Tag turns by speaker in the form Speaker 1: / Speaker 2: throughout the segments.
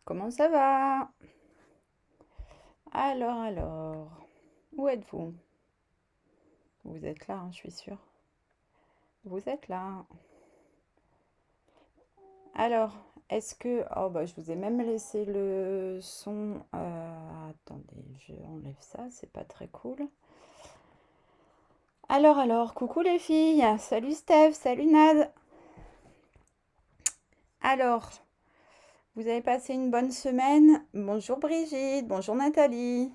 Speaker 1: Comment ça va? Alors, où êtes-vous? Vous êtes là, hein, je suis sûre. Vous êtes là. Alors, est-ce que... Oh, bah, je vous ai même laissé le son. Attendez, je enlève ça, c'est pas très cool. Alors, coucou les filles. Salut Steph, salut Nad. Alors, vous avez passé une bonne semaine? Bonjour Brigitte, bonjour Nathalie.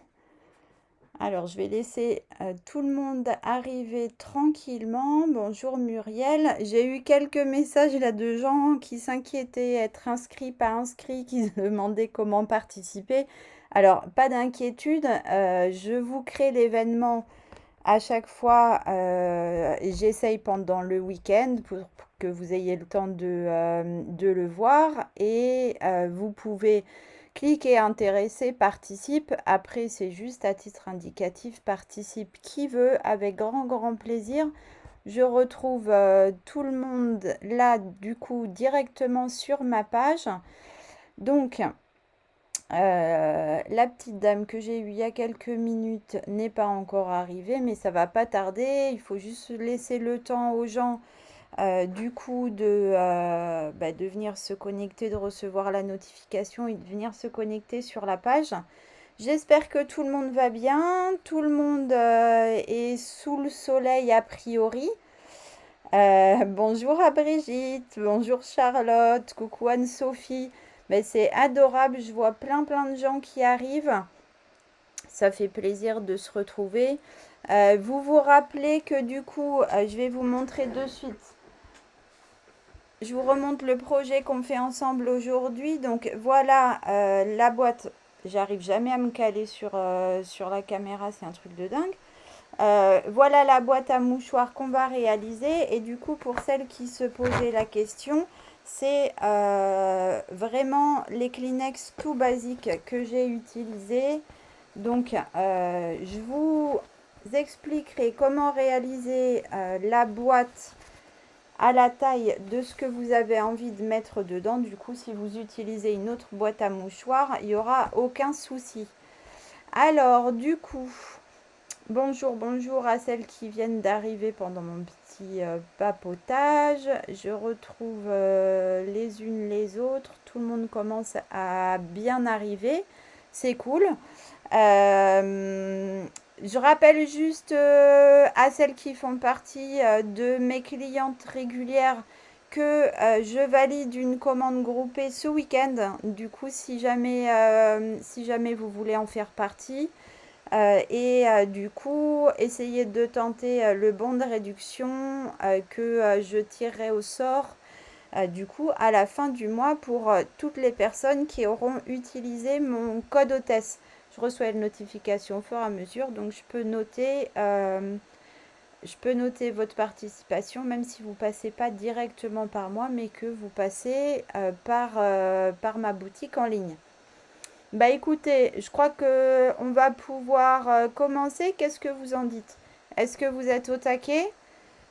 Speaker 1: Alors, je vais laisser tout le monde arriver tranquillement. Bonjour Muriel. J'ai eu quelques messages là de gens qui s'inquiétaient, être inscrits, pas inscrits, qui se demandaient comment participer. Alors, pas d'inquiétude, je vous crée l'événement à chaque fois et j'essaye pendant le week-end pour que vous ayez le temps de le voir et vous pouvez cliquer intéresser, participe. Après, c'est juste à titre indicatif, participe qui veut avec grand plaisir. Je retrouve tout le monde là du coup directement sur ma page. Donc, la petite dame que j'ai eue il y a quelques minutes n'est pas encore arrivée, mais ça va pas tarder. Il faut juste laisser le temps aux gens, du coup, de venir se connecter, de recevoir la notification et de venir se connecter sur la page. J'espère que tout le monde va bien. Tout le monde est sous le soleil a priori. Bonjour à Brigitte, bonjour Charlotte, coucou Anne-Sophie. Mais c'est adorable, je vois plein de gens qui arrivent. Ça fait plaisir de se retrouver. Vous vous rappelez que du coup, je vais vous montrer de suite. Je vous remonte le projet qu'on fait ensemble aujourd'hui. Donc voilà la boîte. J'arrive jamais à me caler sur la caméra, c'est un truc de dingue. Voilà la boîte à mouchoirs qu'on va réaliser. Et du coup, pour celles qui se posaient la question, c'est vraiment les Kleenex tout basiques que j'ai utilisés. Donc, je vous expliquerai comment réaliser la boîte à la taille de ce que vous avez envie de mettre dedans. Du coup, si vous utilisez une autre boîte à mouchoirs, il n'y aura aucun souci. Alors, du coup, bonjour à celles qui viennent d'arriver pendant mon petit papotage. Je retrouve les unes les autres. Tout le monde commence à bien arriver. C'est cool. Je rappelle juste à celles qui font partie de mes clientes régulières que je valide une commande groupée ce week-end. Du coup, si jamais vous voulez en faire partie, du coup, essayez de tenter le bon de réduction que je tirerai au sort du coup à la fin du mois pour toutes les personnes qui auront utilisé mon code hôtesse. Je reçois une notification au fur et à mesure, donc je peux noter votre participation même si vous ne passez pas directement par moi, mais que vous passez par ma boutique en ligne. Bah écoutez, je crois que on va pouvoir commencer. Qu'est-ce que vous en dites? Est-ce que vous êtes au taquet?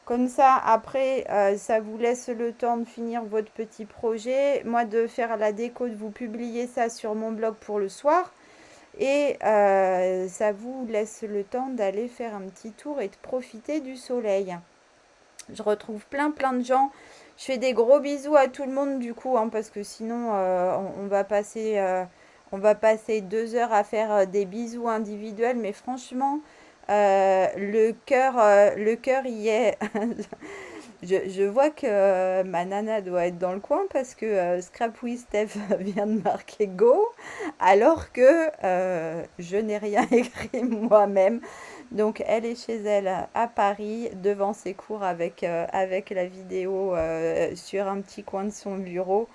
Speaker 1: Comme ça, après, ça vous laisse le temps de finir votre petit projet. Moi, de faire la déco, de vous publier ça sur mon blog pour le soir. Et ça vous laisse le temps d'aller faire un petit tour et de profiter du soleil. Je retrouve plein de gens. Je fais des gros bisous à tout le monde du coup, hein, parce que sinon, on va passer 2 heures à faire des bisous individuels. Mais franchement, le cœur y est. Je vois que ma nana doit être dans le coin parce que Scrap with Steph vient de marquer Go, alors que je n'ai rien écrit moi-même. Donc elle est chez elle à Paris, devant ses cours avec la vidéo sur un petit coin de son bureau.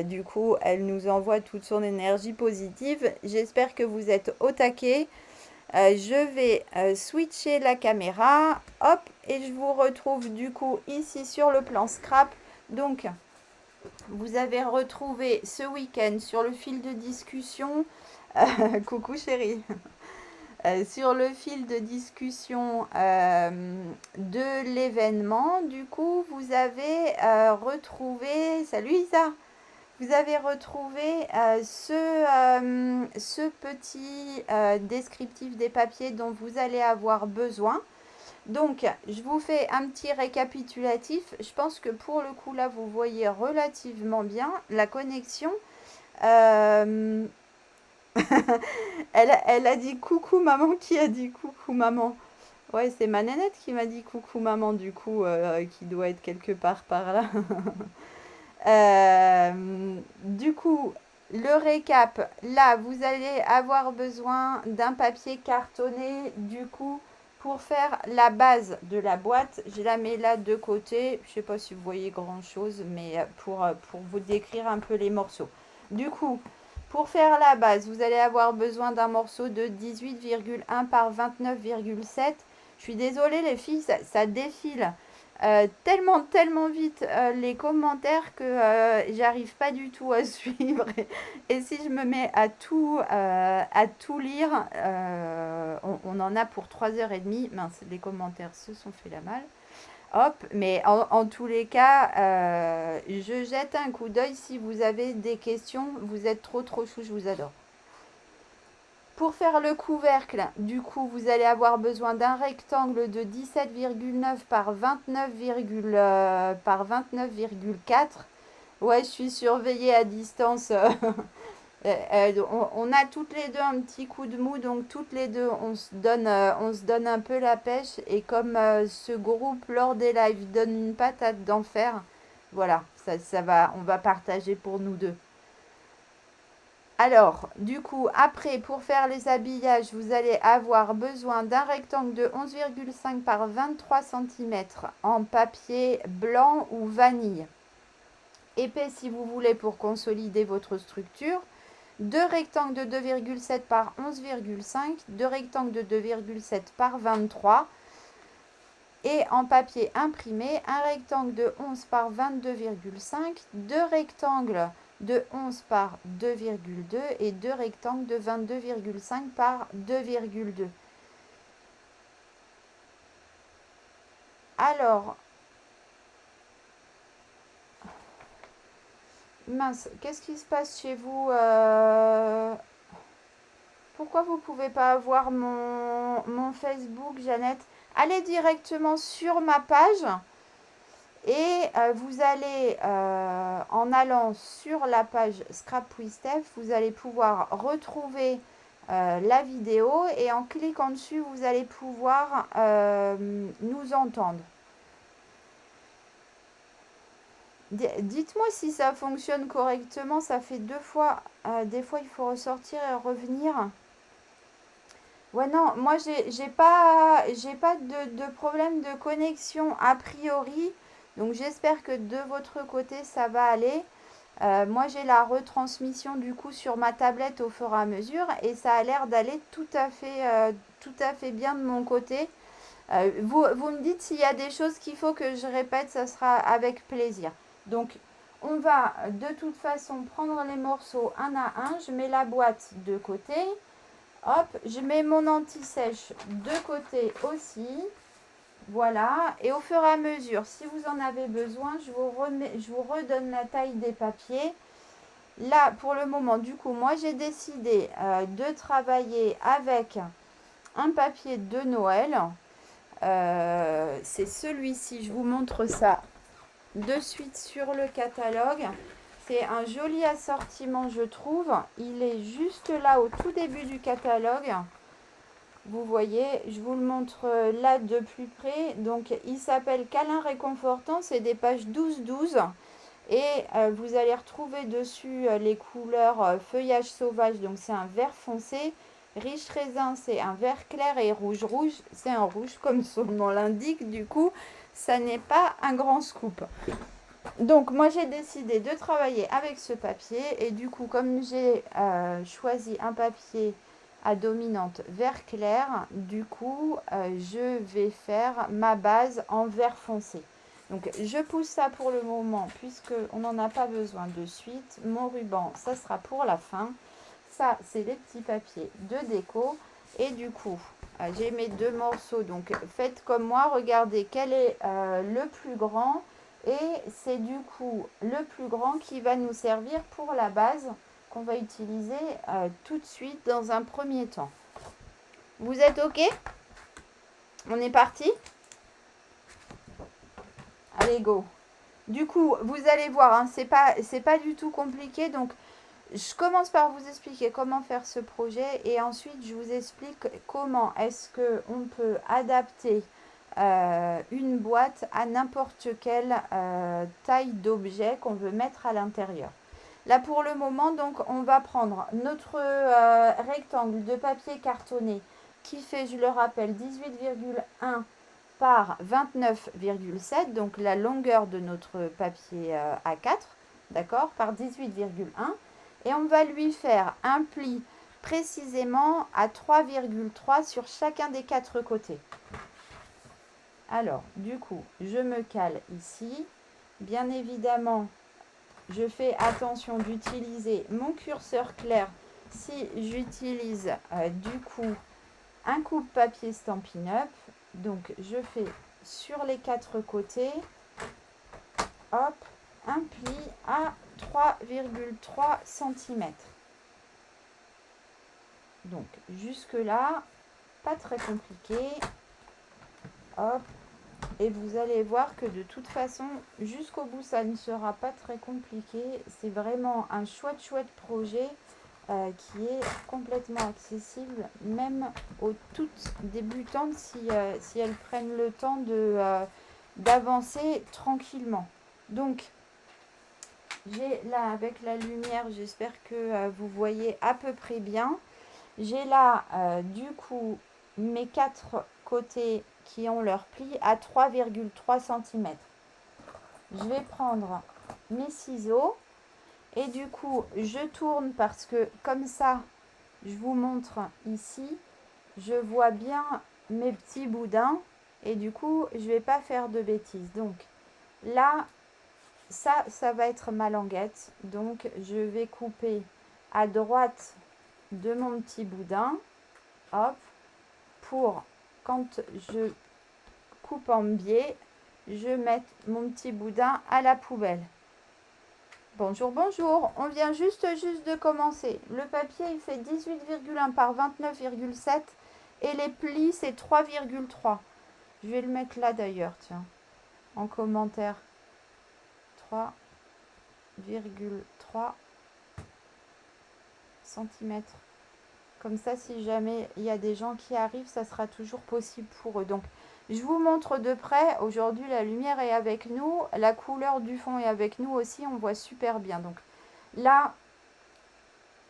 Speaker 1: Du coup, elle nous envoie toute son énergie positive. J'espère que vous êtes au taquet. Je vais switcher la caméra, hop, et je vous retrouve du coup ici sur le plan scrap. Donc, vous avez retrouvé ce week-end sur le fil de discussion, coucou chérie, sur le fil de discussion de l'événement, du coup, vous avez retrouvé, salut Isa, vous avez retrouvé ce petit descriptif des papiers dont vous allez avoir besoin. Donc, je vous fais un petit récapitulatif. Je pense que pour le coup, là, vous voyez relativement bien la connexion. Elle a dit coucou maman. Qui a dit coucou maman? Ouais, c'est ma nénette qui m'a dit coucou maman, du coup, qui doit être quelque part par là. Du coup, le récap, là, vous allez avoir besoin d'un papier cartonné, du coup, pour faire la base de la boîte. Je la mets là de côté. Je ne sais pas si vous voyez grand-chose, mais pour vous décrire un peu les morceaux. Du coup, pour faire la base, vous allez avoir besoin d'un morceau de 18,1 par 29,7. Je suis désolée les filles, ça défile. Tellement vite les commentaires que j'arrive pas du tout à suivre. Et si je me mets à tout lire, on en a pour 3h30. Mince, les commentaires se sont fait la malle. Hop, mais en tous les cas, je jette un coup d'œil si vous avez des questions. Vous êtes trop chou, je vous adore. Pour faire le couvercle, du coup, vous allez avoir besoin d'un rectangle de 17,9 par 29,4. Ouais, je suis surveillée à distance. On a toutes les deux un petit coup de mou, donc toutes les deux, on se donne un peu la pêche. Et comme ce groupe lors des lives donne une patate d'enfer, voilà, ça va, on va partager pour nous deux. Alors, du coup, après, pour faire les habillages, vous allez avoir besoin d'un rectangle de 11,5 par 23 cm en papier blanc ou vanille. Épais si vous voulez pour consolider votre structure. Deux rectangles de 2,7 par 11,5. Deux rectangles de 2,7 par 23. Et en papier imprimé, un rectangle de 11 par 22,5. Deux rectangles de 11 par 2,2 et deux rectangles de 22,5 par 2,2. Alors, mince, qu'est-ce qui se passe chez vous Pourquoi vous ne pouvez pas avoir mon Facebook, Jeannette? Allez directement sur ma page. Et vous allez, en allant sur la page Scrap with Steph, vous allez pouvoir retrouver la vidéo et en cliquant dessus, vous allez pouvoir nous entendre. Dites-moi si ça fonctionne correctement, ça fait 2 fois. Des fois, il faut ressortir et revenir. Ouais, non, moi, j'ai pas de problème de connexion a priori. Donc, j'espère que de votre côté, ça va aller. Moi, j'ai la retransmission du coup sur ma tablette au fur et à mesure et ça a l'air d'aller tout à fait bien de mon côté. Vous me dites s'il y a des choses qu'il faut que je répète, ça sera avec plaisir. Donc, on va de toute façon prendre les morceaux un à un. Je mets la boîte de côté. Hop, je mets mon anti-sèche de côté aussi. Voilà, et au fur et à mesure, si vous en avez besoin, je vous redonne la taille des papiers. Là, pour le moment, du coup, moi, j'ai décidé de travailler avec un papier de Noël. C'est celui-ci, je vous montre ça de suite sur le catalogue. C'est un joli assortiment, je trouve. Il est juste là au tout début du catalogue. Vous voyez, je vous le montre là de plus près. Donc, il s'appelle Câlin réconfortant. C'est des pages 12-12. Et vous allez retrouver dessus les couleurs feuillage sauvage. Donc, c'est un vert foncé. Riche raisin, c'est un vert clair. Et rouge, c'est un rouge comme son nom l'indique. Du coup, ça n'est pas un grand scoop. Donc, moi, j'ai décidé de travailler avec ce papier. Et du coup, comme j'ai choisi un papier à dominante vert clair, du coup je vais faire ma base en vert foncé. Donc je pousse ça pour le moment puisque on n'en a pas besoin de suite. Mon ruban, ça sera pour la fin. Ça, c'est les petits papiers de déco. Et du coup, j'ai mes deux morceaux. Donc faites comme moi, regardez quel est le plus grand. Et c'est du coup le plus grand qui va nous servir pour la base qu'on va utiliser tout de suite dans un premier temps. Vous êtes OK? On est parti? Allez, go! Du coup, vous allez voir, hein, c'est pas du tout compliqué. Donc, je commence par vous expliquer comment faire ce projet et ensuite, je vous explique comment est-ce qu'on peut adapter une boîte à n'importe quelle taille d'objet qu'on veut mettre à l'intérieur. Là, pour le moment, donc, on va prendre notre rectangle de papier cartonné qui fait, je le rappelle, 18,1 par 29,7, donc la longueur de notre papier A4, d'accord, par 18,1. Et on va lui faire un pli précisément à 3,3 sur chacun des 4 côtés. Alors, du coup, je me cale ici. Bien évidemment, je fais attention d'utiliser mon curseur clair si j'utilise du coup un coupe-papier Stampin' Up. Donc, je fais sur les 4 côtés, hop, un pli à 3,3 cm. Donc, jusque-là, pas très compliqué. Hop. Et vous allez voir que de toute façon, jusqu'au bout, ça ne sera pas très compliqué. C'est vraiment un chouette projet qui est complètement accessible, même aux toutes débutantes si elles prennent le temps d'avancer tranquillement. Donc, j'ai là, avec la lumière, j'espère que vous voyez à peu près bien. J'ai là, du coup, mes 4 côtés qui ont leur pli à 3,3 cm. Je vais prendre mes ciseaux et du coup, je tourne parce que comme ça, je vous montre ici, je vois bien mes petits boudins et du coup, je ne vais pas faire de bêtises. Donc là, ça va être ma languette. Donc, je vais couper à droite de mon petit boudin. Hop, pour quand je coupe en biais, je mets mon petit boudin à la poubelle. Bonjour, bonjour, on vient juste de commencer. Le papier, il fait 18,1 par 29,7 et les plis, c'est 3,3. Je vais le mettre là d'ailleurs, tiens, en commentaire. 3,3 cm. Comme ça, si jamais il y a des gens qui arrivent, ça sera toujours possible pour eux. Donc, je vous montre de près. Aujourd'hui, la lumière est avec nous. La couleur du fond est avec nous aussi. On voit super bien. Donc, là,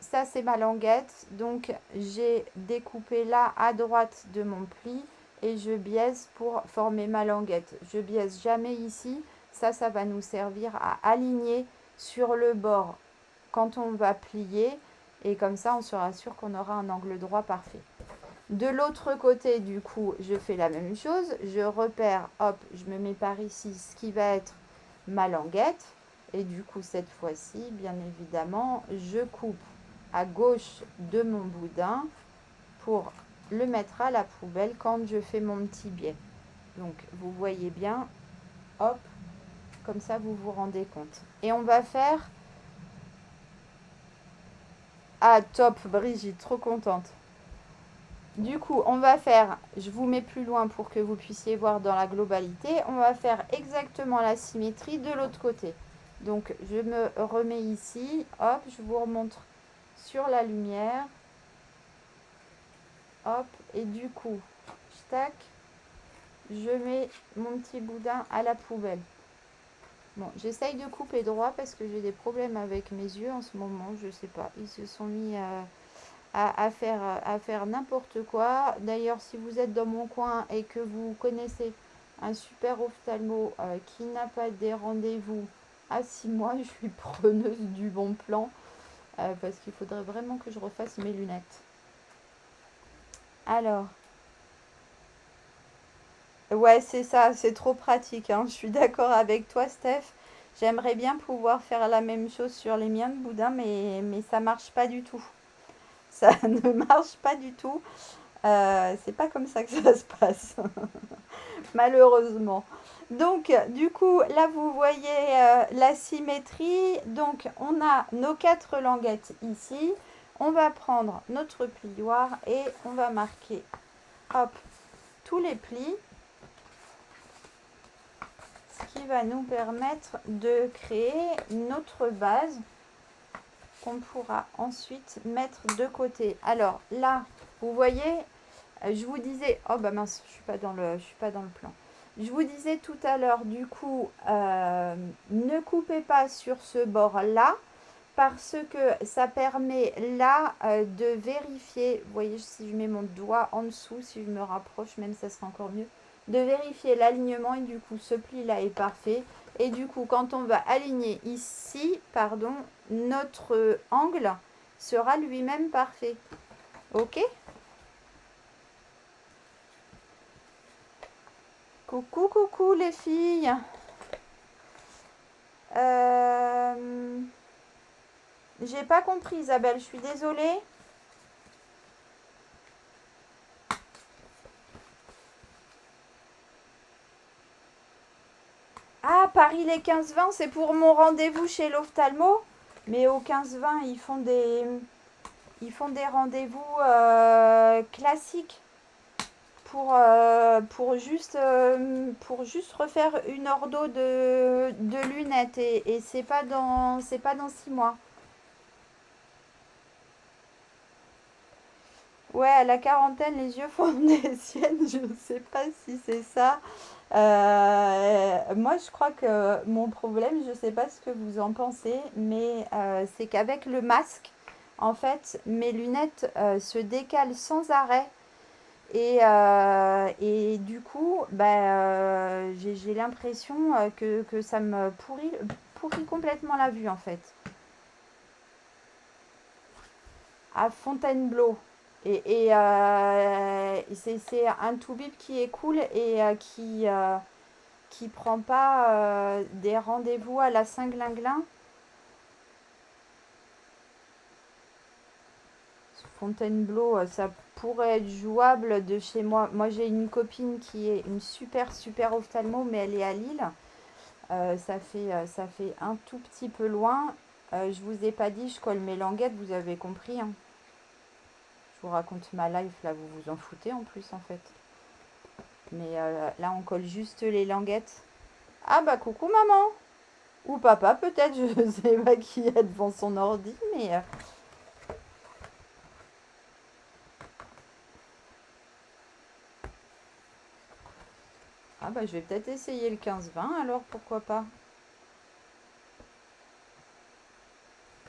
Speaker 1: ça, c'est ma languette. Donc, j'ai découpé là à droite de mon pli et je biaise pour former ma languette. Je biaise jamais ici. Ça va nous servir à aligner sur le bord quand on va plier. Et comme ça, on sera sûr qu'on aura un angle droit parfait. De l'autre côté, du coup, je fais la même chose. Je repère, hop, je me mets par ici ce qui va être ma languette. Et du coup, cette fois-ci, bien évidemment, je coupe à gauche de mon boudin pour le mettre à la poubelle quand je fais mon petit biais. Donc, vous voyez bien, hop, comme ça, vous vous rendez compte. Et on va faire... Ah, top, Brigitte, trop contente. Du coup, on va faire, je vous mets plus loin pour que vous puissiez voir dans la globalité, on va faire exactement la symétrie de l'autre côté. Donc, je me remets ici, hop, je vous remontre sur la lumière. Hop, et du coup, tac, je mets mon petit boudin à la poubelle. Bon, j'essaye de couper droit parce que j'ai des problèmes avec mes yeux en ce moment, je sais pas, ils se sont mis à faire n'importe quoi. D'ailleurs, si vous êtes dans mon coin et que vous connaissez un super ophtalmo qui n'a pas des rendez-vous à 6 mois, je suis preneuse du bon plan parce qu'il faudrait vraiment que je refasse mes lunettes. Alors, ouais, c'est ça, c'est trop pratique, hein. Je suis d'accord avec toi, Steph. J'aimerais bien pouvoir faire la même chose sur les miens de boudin, mais ça marche pas du tout. Ça ne marche pas du tout. C'est pas comme ça que ça se passe, malheureusement. Donc, du coup, là, vous voyez la symétrie. Donc, on a nos 4 languettes ici. On va prendre notre plioir et on va marquer, hop, tous les plis. Ce qui va nous permettre de créer notre base qu'on pourra ensuite mettre de côté. Alors, là, vous voyez, je vous disais... Oh, bah mince, je suis pas dans le plan. Je vous disais tout à l'heure, du coup, ne coupez pas sur ce bord-là parce que ça permet là de vérifier, vous voyez, si je mets mon doigt en dessous, si je me rapproche, même ça sera encore mieux, de vérifier l'alignement et du coup, ce pli-là est parfait. Et du coup, quand on va aligner ici, pardon, notre angle sera lui-même parfait. Ok ? Coucou, coucou les filles. J'ai pas compris Isabelle, je suis désolée. Ah, Paris les 15-20, c'est pour mon rendez-vous chez l'ophtalmo. Mais au 15-20, ils font des rendez-vous classiques pour juste refaire une ordo de lunettes et c'est pas dans 6 mois. Ouais, à la quarantaine, les yeux font des siennes. Je ne sais pas si c'est ça. Moi, je crois que mon problème, je ne sais pas ce que vous en pensez, mais c'est qu'avec le masque, en fait, mes lunettes se décalent sans arrêt. Et du coup, j'ai l'impression que ça me pourrit complètement la vue, en fait. À Fontainebleau. Et c'est un toubib qui est cool et qui prend pas des rendez-vous à la Saint-Glinglin. Fontainebleau, ça pourrait être jouable de chez moi. Moi, j'ai une copine qui est une super, super ophtalmo, mais elle est à Lille. Ça fait un tout petit peu loin. Je vous ai pas dit, je colle mes languettes, vous avez compris, hein. Je vous raconte ma life, là, vous vous en foutez en plus, en fait. Mais là, on colle juste les languettes. Ah bah coucou maman. Ou papa peut-être, je sais pas qui est devant son ordi, mais... Ah bah je vais peut-être essayer le 15-20 alors, pourquoi pas.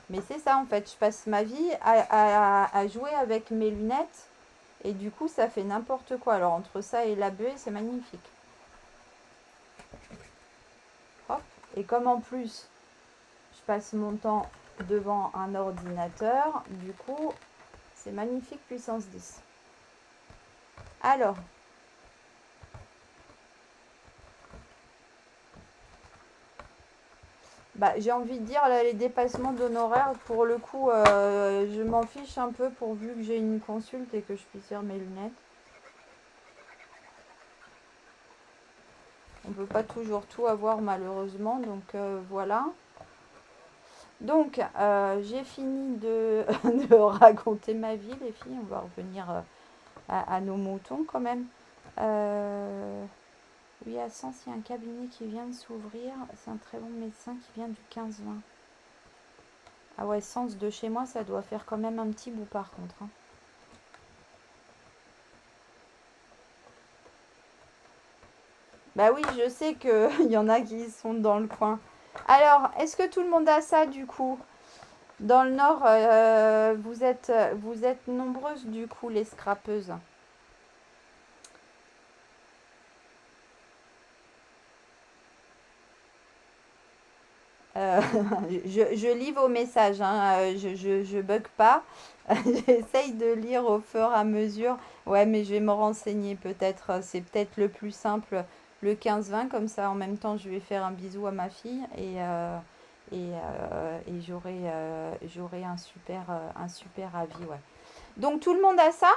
Speaker 1: Mais c'est ça en fait, je passe ma vie à jouer avec mes lunettes et du coup ça fait n'importe quoi. Alors entre ça et la buée, c'est magnifique. Hop. Et comme en plus je passe mon temps devant un ordinateur, du coup c'est magnifique puissance 10. Alors, bah, j'ai envie de dire, là, les dépassements d'honoraires, pour le coup, je m'en fiche un peu pourvu que j'ai une consulte et que je puisse faire mes lunettes. On ne peut pas toujours tout avoir malheureusement, donc voilà. Donc, j'ai fini de, de raconter ma vie, les filles. On va revenir à nos moutons quand même. Oui, à Sens, il y a un cabinet qui vient de s'ouvrir. C'est un très bon médecin qui vient du 15-20. Ah ouais, Sens de chez moi, ça doit faire quand même un petit bout par contre, hein. Bah oui, je sais qu'il y en a qui sont dans le coin. Alors, est-ce que tout le monde a ça du coup? Dans le nord, vous êtes nombreuses du coup, les scrapeuses. Euh, je lis vos messages, hein, je bug pas. J'essaye de lire au fur et à mesure. Ouais, mais je vais me renseigner peut-être. C'est peut-être le plus simple, le 15-20. Comme ça, en même temps, je vais faire un bisou à ma fille et j'aurai un super avis. Ouais. Donc, tout le monde a ça?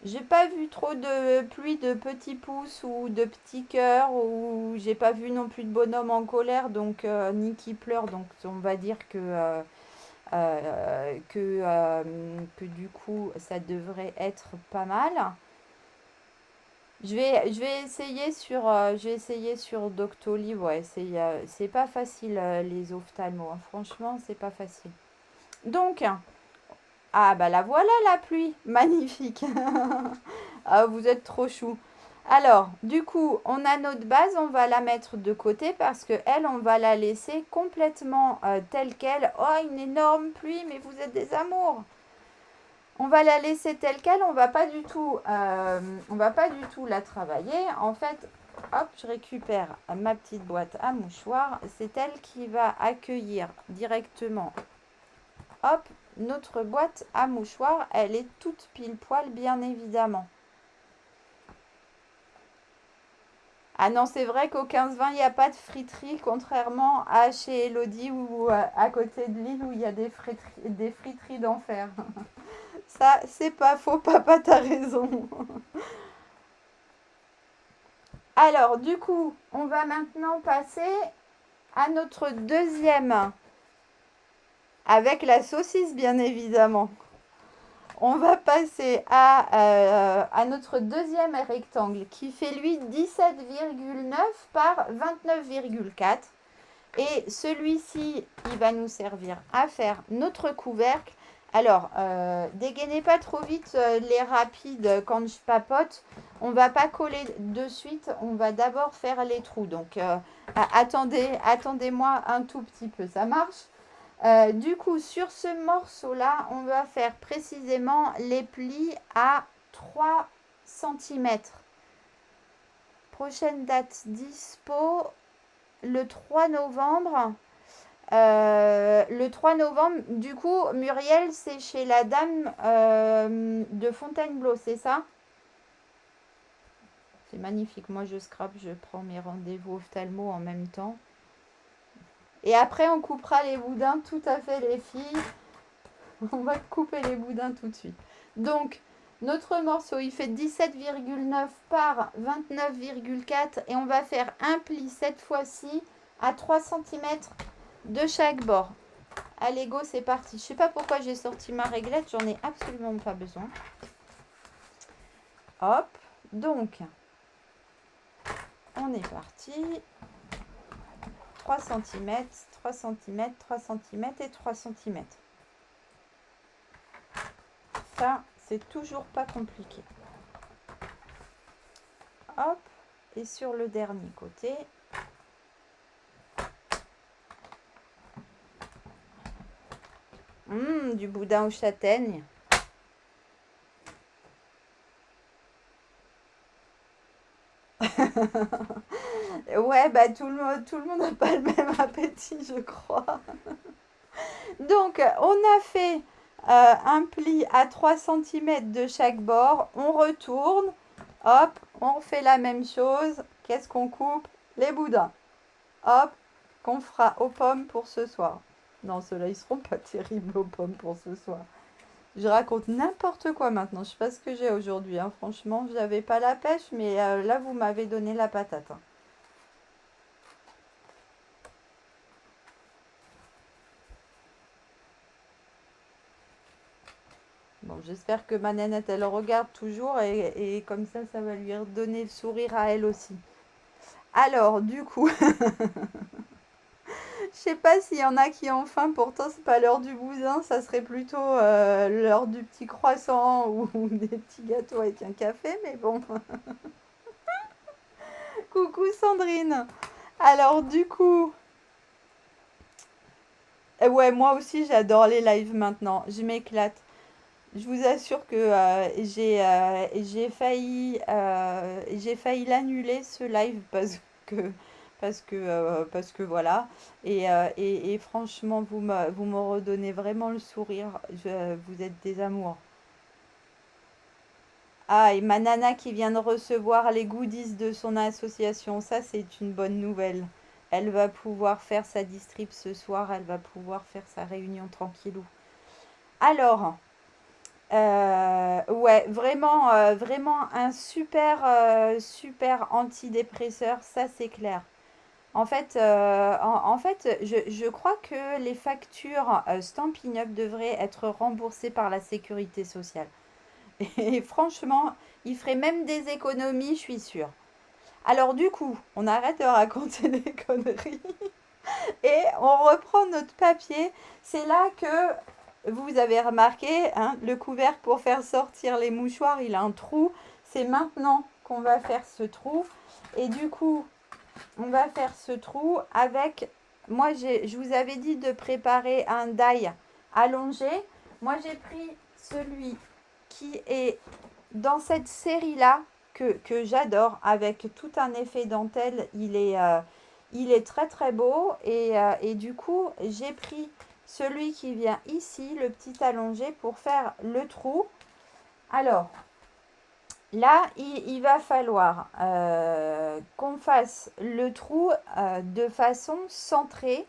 Speaker 1: J'ai pas vu trop de pluie de petits pouces ou de petits cœurs, ou j'ai pas vu non plus de bonhomme en colère, donc ni qui pleure, donc on va dire que du coup ça devrait être pas mal. Je vais essayer sur Doctolib, ouais, c'est pas facile les ophtalmos, hein. Franchement, c'est pas facile. Donc, ah bah la voilà la pluie, magnifique. Ah, vous êtes trop chou. Alors, du coup, on a notre base, on va la mettre de côté parce que elle, on va la laisser complètement telle quelle. Oh, une énorme pluie, mais vous êtes des amours. On va la laisser telle quelle, on va pas du tout la travailler. En fait, hop, je récupère ma petite boîte à mouchoirs. C'est elle qui va accueillir directement, hop, notre boîte à mouchoirs. Elle est toute pile poil, bien évidemment. Ah non, c'est vrai qu'au 15-20, il n'y a pas de friterie, contrairement à chez Elodie ou à côté de Lille où il y a des friteries d'enfer. Ça, c'est pas faux, papa, t'as raison. Alors, du coup, on va maintenant passer à notre deuxième, avec la saucisse, bien évidemment. On va passer à notre deuxième rectangle qui fait lui 17,9 par 29,4. Et celui-ci, il va nous servir à faire notre couvercle. Alors, dégainez pas trop vite les rapides quand je papote. On va pas coller de suite, on va d'abord faire les trous. Donc, attendez-moi un tout petit peu, ça marche. Du coup, sur ce morceau-là, on va faire précisément les plis à 3 cm. Prochaine date dispo, le 3 novembre. Le 3 novembre, du coup, Muriel, c'est chez la dame de Fontainebleau, c'est ça? C'est magnifique. Moi, je scrape, je prends mes rendez-vous ophtalmo en même temps. Et après, on coupera les boudins, tout à fait, les filles. On va couper les boudins tout de suite. Donc, notre morceau, il fait 17,9 par 29,4 et on va faire un pli cette fois-ci à 3 cm de chaque bord. Allez, go, c'est parti. Je sais pas pourquoi j'ai sorti ma réglette, j'en ai absolument pas besoin. Hop, donc, on est parti. 3 cm, 3 cm, 3 cm et 3 cm. Ça, c'est toujours pas compliqué. Hop, et sur le dernier côté, du boudin aux châtaignes. Ouais, bah tout le monde n'a pas le même appétit, je crois. Donc, on a fait un pli à 3 cm de chaque bord. On retourne. Hop, on fait la même chose. Qu'est-ce qu'on coupe? Les boudins. Hop, qu'on fera aux pommes pour ce soir. Non, ceux-là, ils seront pas terribles aux pommes pour ce soir. Je raconte n'importe quoi maintenant. Je sais pas ce que j'ai aujourd'hui, hein. Franchement, j'avais pas la pêche, mais là, vous m'avez donné la patate, hein. Bon, j'espère que ma nénette, elle regarde toujours et comme ça va lui redonner le sourire à elle aussi. Alors, du coup, je sais pas s'il y en a qui ont faim, pourtant c'est pas l'heure du boudin, ça serait plutôt l'heure du petit croissant ou des petits gâteaux avec un café, mais bon. Coucou Sandrine. Alors du coup, ouais, moi aussi j'adore les lives maintenant, je m'éclate. Je vous assure que j'ai failli l'annuler ce live que parce que voilà. Et franchement, vous me redonnez vraiment le sourire. Vous êtes des amours. Ah, et ma nana qui vient de recevoir les goodies de son association, ça c'est une bonne nouvelle. Elle va pouvoir faire sa distrib ce soir, elle va pouvoir faire sa réunion tranquillou. Alors, Ouais, vraiment, vraiment un super, super antidépresseur, ça c'est clair. En fait, je crois que les factures Stampin' Up devraient être remboursées par la sécurité sociale. Et franchement, ils feraient même des économies, je suis sûre. Alors du coup, on arrête de raconter des conneries et on reprend notre papier. C'est là que vous avez remarqué, hein, le couvercle pour faire sortir les mouchoirs, il a un trou. C'est maintenant qu'on va faire ce trou. Et du coup, on va faire ce trou avec... Moi, je vous avais dit de préparer un die allongé. Moi, j'ai pris celui qui est dans cette série-là que j'adore, avec tout un effet dentelle. Il est très très beau. Et du coup, j'ai pris celui qui vient ici, le petit allongé, pour faire le trou. Alors, là, il va falloir qu'on fasse le trou de façon centrée.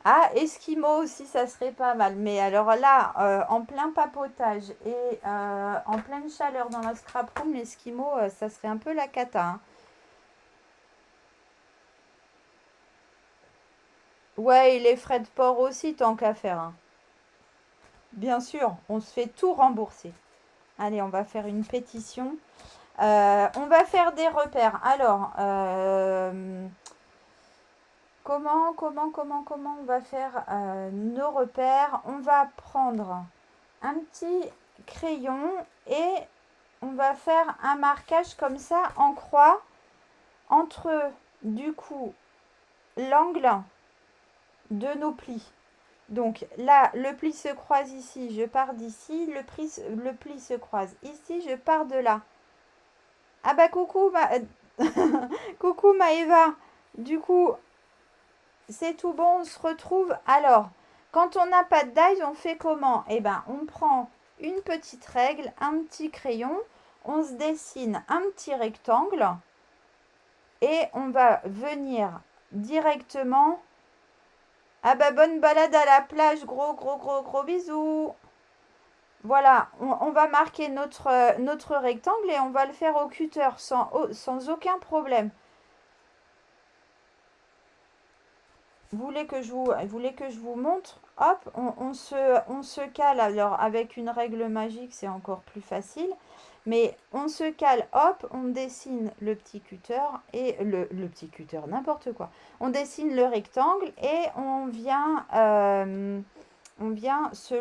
Speaker 1: Ah, Esquimau aussi, ça serait pas mal. Mais alors là, en plein papotage et en pleine chaleur dans la scrap room, l'Esquimau, ça serait un peu la cata, hein. Ouais, et les frais de port aussi, tant qu'à faire, hein. Bien sûr, on se fait tout rembourser. Allez, on va faire une pétition. On va faire des repères. Alors, comment on va faire nos repères? On va prendre un petit crayon et on va faire un marquage comme ça en croix entre du coup l'angle de nos plis. Donc là, le pli se croise ici, je pars d'ici, le pli se croise ici, je pars de là. Ah bah coucou, coucou Maëva. Du coup, c'est tout bon, on se retrouve. Alors, quand on n'a pas de die, on fait comment? Eh ben, on prend une petite règle, un petit crayon, on se dessine un petit rectangle et on va venir directement. Ah bah bonne balade à la plage, gros bisous. Voilà, on va marquer notre rectangle et on va le faire au cutter sans aucun problème. Vous voulez que je vous montre? Hop, on se cale. Alors, avec une règle magique, c'est encore plus facile. Mais on se cale, hop, on dessine le petit cutter et le petit cutter, n'importe quoi. On dessine le rectangle et on vient se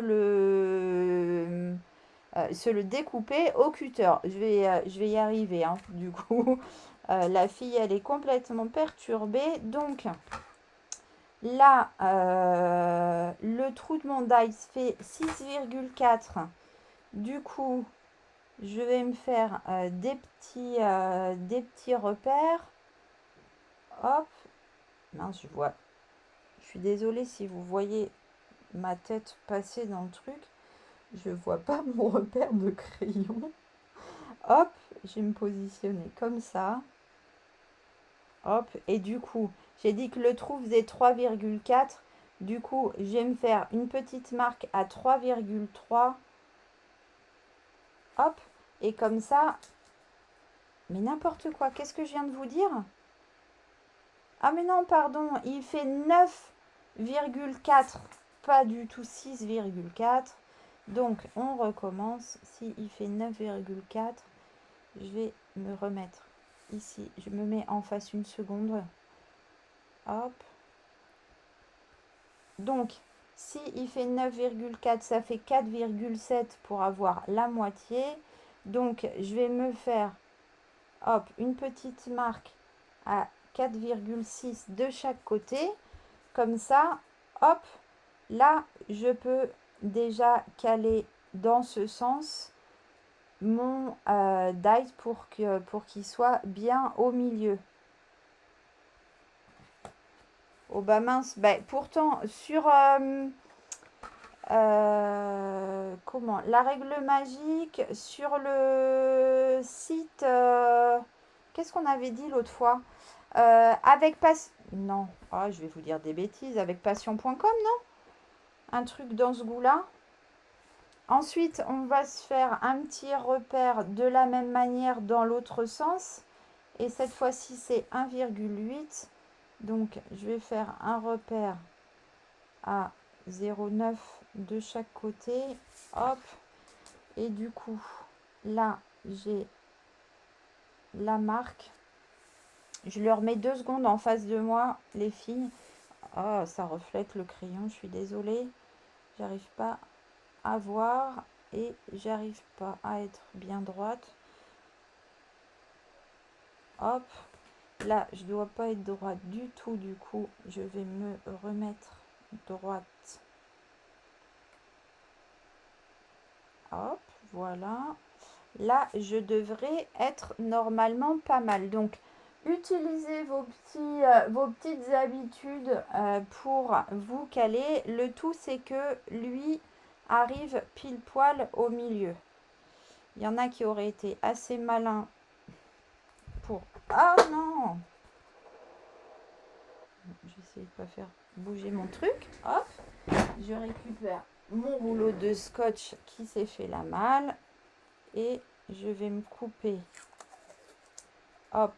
Speaker 1: le découper au cutter. Je vais y arriver, hein, du coup. La fille, elle est complètement perturbée. Donc, là, le trou de mon dice fait 6,4. Du coup, je vais me faire des petits repères. Hop. Mince, je vois. Je suis désolée si vous voyez ma tête passer dans le truc. Je vois pas mon repère de crayon. Hop, je vais me positionner comme ça. Hop, et du coup, j'ai dit que le trou faisait 3,4. Du coup, je vais me faire une petite marque à 3,3. Hop, et comme ça... Mais n'importe quoi, qu'est-ce que je viens de vous dire? Ah mais non, pardon, il fait 9,4. Pas du tout 6,4. Donc, on recommence. Si il fait 9,4, je vais me remettre ici. Je me mets en face une seconde. Hop. Donc, si il fait 9,4, ça fait 4,7 pour avoir la moitié. Donc, je vais me faire, hop, une petite marque à 4,6 de chaque côté. Comme ça, hop, là, je peux déjà caler dans ce sens mon die pour qu'il soit bien au milieu. Oh bah mince, bah, pourtant sur comment la règle magique sur le site, qu'est-ce qu'on avait dit l'autre fois? Avec non, ah, je vais vous dire des bêtises, avec passion.com, non? Un truc dans ce goût-là. Ensuite, on va se faire un petit repère de la même manière dans l'autre sens. Et cette fois-ci, c'est 1,8. Donc, je vais faire un repère à 0,9 de chaque côté. Hop. Et du coup, là, j'ai la marque. Je leur mets 2 secondes en face de moi, les filles. Oh, ça reflète le crayon, je suis désolée. J'arrive pas à voir et j'arrive pas à être bien droite. Hop. Là, je dois pas être droite du tout, du coup, je vais me remettre droite. Hop, voilà. Là, je devrais être normalement pas mal. Donc, utilisez vos petites habitudes pour vous caler. Le tout, c'est que lui arrive pile poil au milieu. Il y en a qui auraient été assez malins pour... Ah non! Je vais essayer de ne pas faire bouger mon truc. Hop, je récupère mon rouleau de scotch qui s'est fait la malle. Et je vais me couper. Hop.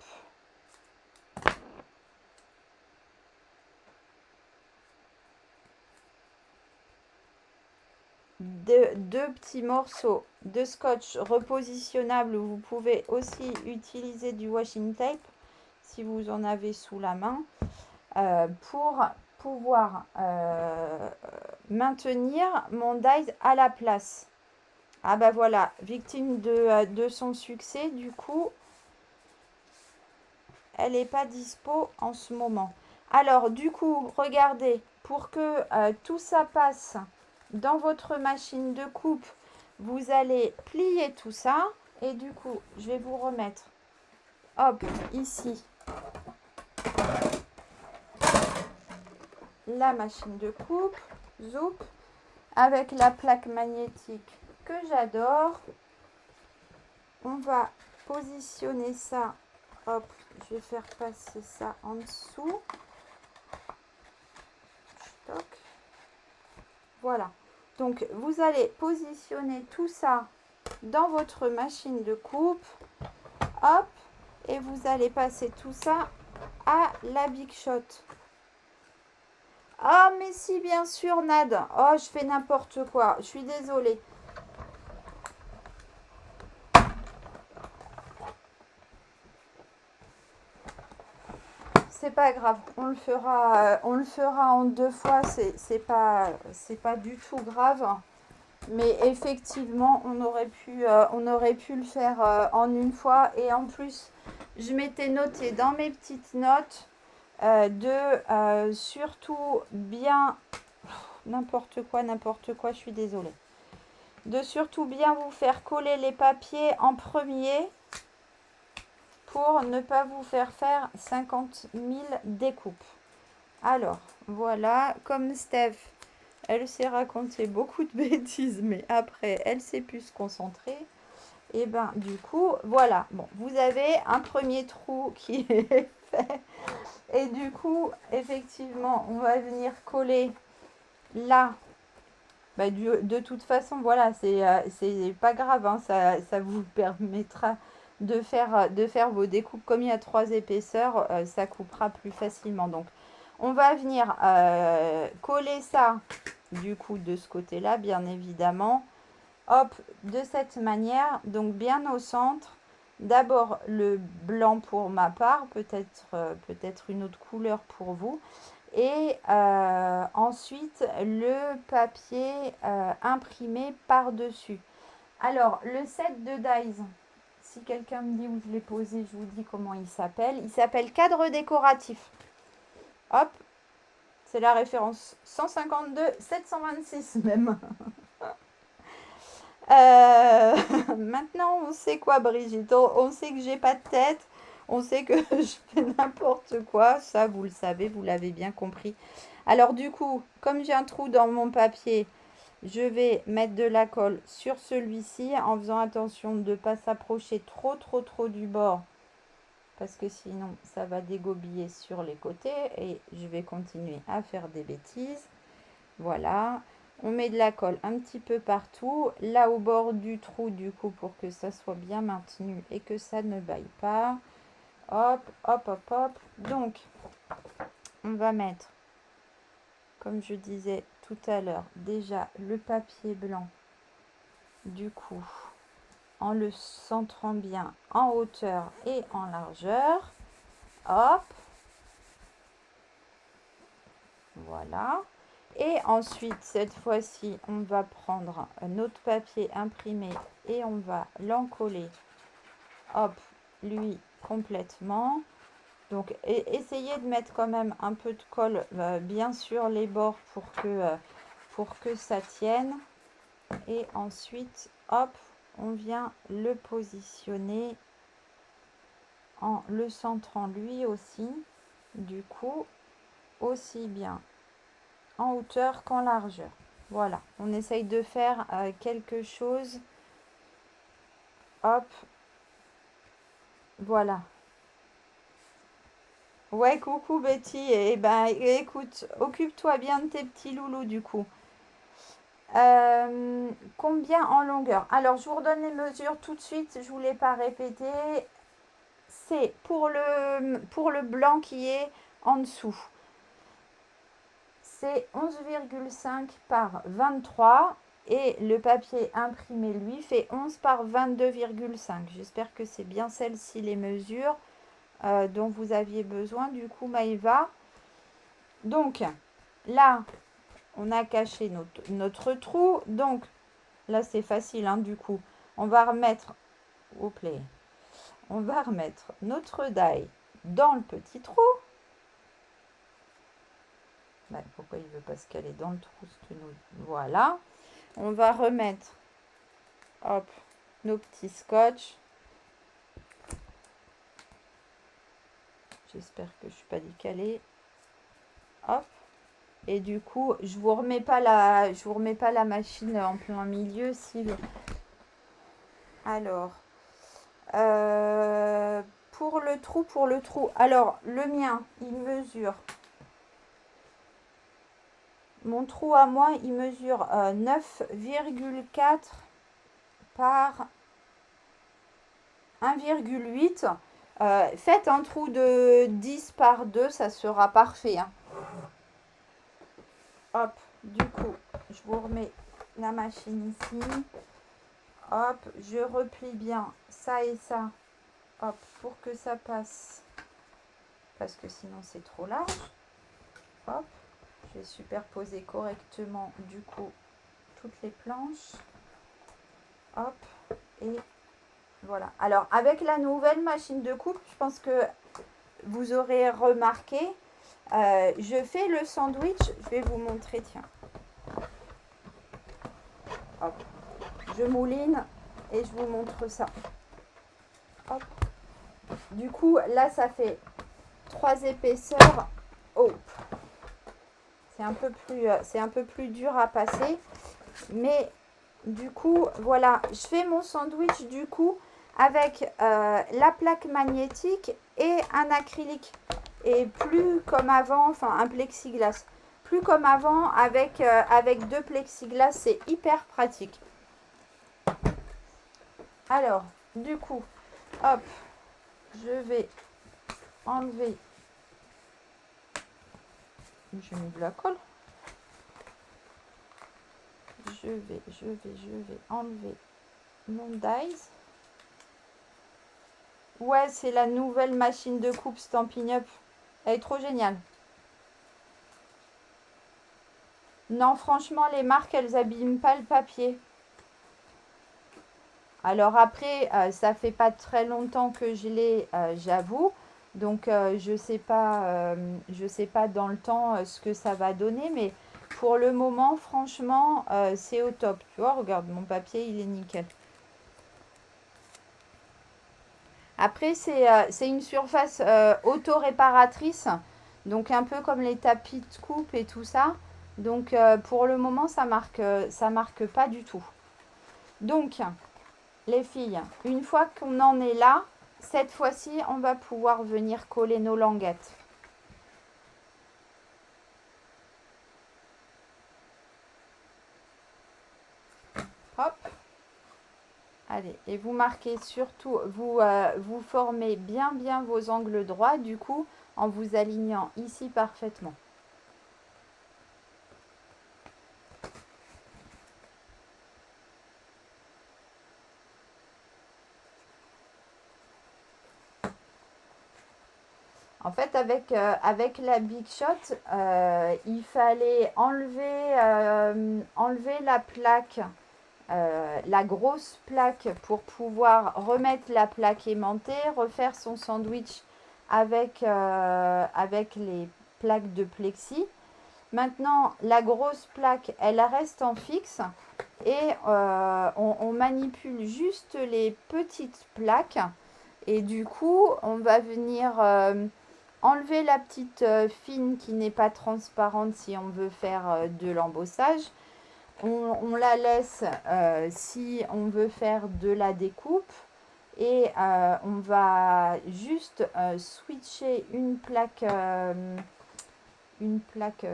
Speaker 1: Deux petits morceaux de scotch repositionnables. Vous pouvez aussi utiliser du washing tape si vous en avez sous la main pour pouvoir maintenir mon die à la place. Ah bah voilà, victime de son succès, du coup, elle n'est pas dispo en ce moment. Alors du coup, regardez, pour que tout ça passe dans votre machine de coupe, vous allez plier tout ça. Et du coup, je vais vous remettre, hop, ici, la machine de coupe, zoup, avec la plaque magnétique que j'adore. On va positionner ça, hop, je vais faire passer ça en dessous. Stock. Voilà. Donc, vous allez positionner tout ça dans votre machine de coupe. Hop. Et vous allez passer tout ça à la Big Shot. Ah, mais si, bien sûr, Nad. Oh, je fais n'importe quoi. Je suis désolée. C'est pas grave. On le fera en 2 fois. C'est pas du tout grave. Mais effectivement, on aurait pu le faire en une fois. Et en plus, je m'étais noté dans mes petites notes de surtout bien... N'importe quoi, je suis désolée. De surtout bien vous faire coller les papiers en premier pour ne pas vous faire 50 000 découpes. Alors, voilà, comme Steph... Elle s'est raconté beaucoup de bêtises, mais après, elle s'est pu se concentrer. Et ben, du coup, voilà. Bon, vous avez un premier trou qui est fait. Et du coup, effectivement, on va venir coller là. Bah, de toute façon, voilà, c'est pas grave. Hein, ça vous permettra de faire vos découpes. Comme il y a 3 épaisseurs, ça coupera plus facilement. Donc, on va venir coller ça du coup de ce côté là, bien évidemment. Hop, de cette manière, donc bien au centre. D'abord le blanc pour ma part, peut-être une autre couleur pour vous. Et ensuite le papier imprimé par-dessus. Alors le set de dies, si quelqu'un me dit où je l'ai posé, je vous dis comment il s'appelle. Il s'appelle cadre décoratif. Hop, c'est la référence 152 726 même. Maintenant, on sait quoi, Brigitte. On sait que j'ai pas de tête. On sait que je fais n'importe quoi. Ça, vous le savez, vous l'avez bien compris. Alors, du coup, comme j'ai un trou dans mon papier, je vais mettre de la colle sur celui-ci en faisant attention de ne pas s'approcher trop du bord. Parce que sinon, ça va dégobiller sur les côtés. Et je vais continuer à faire des bêtises. Voilà. On met de la colle un petit peu partout, là au bord du trou du coup pour que ça soit bien maintenu et que ça ne baille pas. Hop, hop, hop, hop. Donc, on va mettre, comme je disais tout à l'heure, déjà le papier blanc du coup en le centrant bien en hauteur et en largeur. Hop. Voilà. Et ensuite, cette fois-ci, on va prendre notre papier imprimé et on va l'encoller. Hop, lui complètement. Donc, essayez de mettre quand même un peu de colle bien sur les bords pour que ça tienne. Et ensuite, hop, on vient le positionner en le centrant lui aussi. Du coup, aussi bien en hauteur qu'en largeur. Voilà, on essaye de faire quelque chose. Hop, voilà. Ouais, coucou Betty. Eh ben, écoute, occupe-toi bien de tes petits loulous du coup. Combien en longueur? Alors, je vous redonne les mesures tout de suite. Je ne vous l'ai pas répété. C'est pour le blanc qui est en dessous. C'est 11,5 par 23 et le papier imprimé lui fait 11 par 22,5. J'espère que c'est bien celle-ci les mesures dont vous aviez besoin du coup Maëva. Donc là on a caché notre trou, donc là c'est facile hein, du coup on va remettre notre die dans le petit trou. Pourquoi il veut pas se caler dans le trou? Voilà. On va remettre hop, nos petits scotch. J'espère que je suis pas décalée. Hop. Et du coup, je vous remets pas la machine en plein milieu. Alors, pour le trou. Alors, le mien, il mesure. Mon trou à moi, il mesure 9,4 par 1,8. Faites un trou de 10 par 2, ça sera parfait. Hein. Hop, du coup, je vous remets la machine ici. Hop, je replie bien ça et ça. Hop, pour que ça passe. Parce que sinon c'est trop large. Hop, je vais superposer correctement du coup toutes les planches. Hop, et voilà. Alors, avec la nouvelle machine de coupe, je pense que vous aurez remarqué, je fais le sandwich. Je vais vous montrer, tiens. Hop. Je mouline et je vous montre ça. Hop. Du coup, là, ça fait 3 épaisseurs. Oh. C'est un peu plus dur à passer. Mais du coup, voilà. Je fais mon sandwich, du coup, avec la plaque magnétique et un acrylique. Et plus comme avant, enfin un plexiglas. Plus comme avant avec 2 plexiglas, c'est hyper pratique. Alors, du coup, hop, je vais enlever. J'ai mis de la colle. Je vais enlever mon dies. Ouais, c'est la nouvelle machine de coupe Stampin' Up. Elle est trop géniale. Non, franchement, les marques, elles abîment pas le papier. Alors après, ça fait pas très longtemps que je l'ai, j'avoue. Donc, je sais pas dans le temps ce que ça va donner. Mais pour le moment, franchement, c'est au top. Tu vois, regarde, mon papier, il est nickel. Après, c'est une surface auto-réparatrice. Donc, un peu comme les tapis de coupe et tout ça. Donc, pour le moment, ça marque pas du tout. Donc, les filles, une fois qu'on en est là, cette fois-ci, on va pouvoir venir coller nos languettes. Hop. Allez, et vous marquez surtout, vous formez bien vos angles droits du coup en vous alignant ici parfaitement. En fait, avec la Big Shot, il fallait enlever la plaque, la grosse plaque pour pouvoir remettre la plaque aimantée, refaire son sandwich avec les plaques de plexi. Maintenant, la grosse plaque, elle reste en fixe et on manipule juste les petites plaques. Et du coup, on va venir enlever la petite fine qui n'est pas transparente si on veut faire de l'embossage. On la laisse si on veut faire de la découpe. Et on va juste switcher une plaque une plaque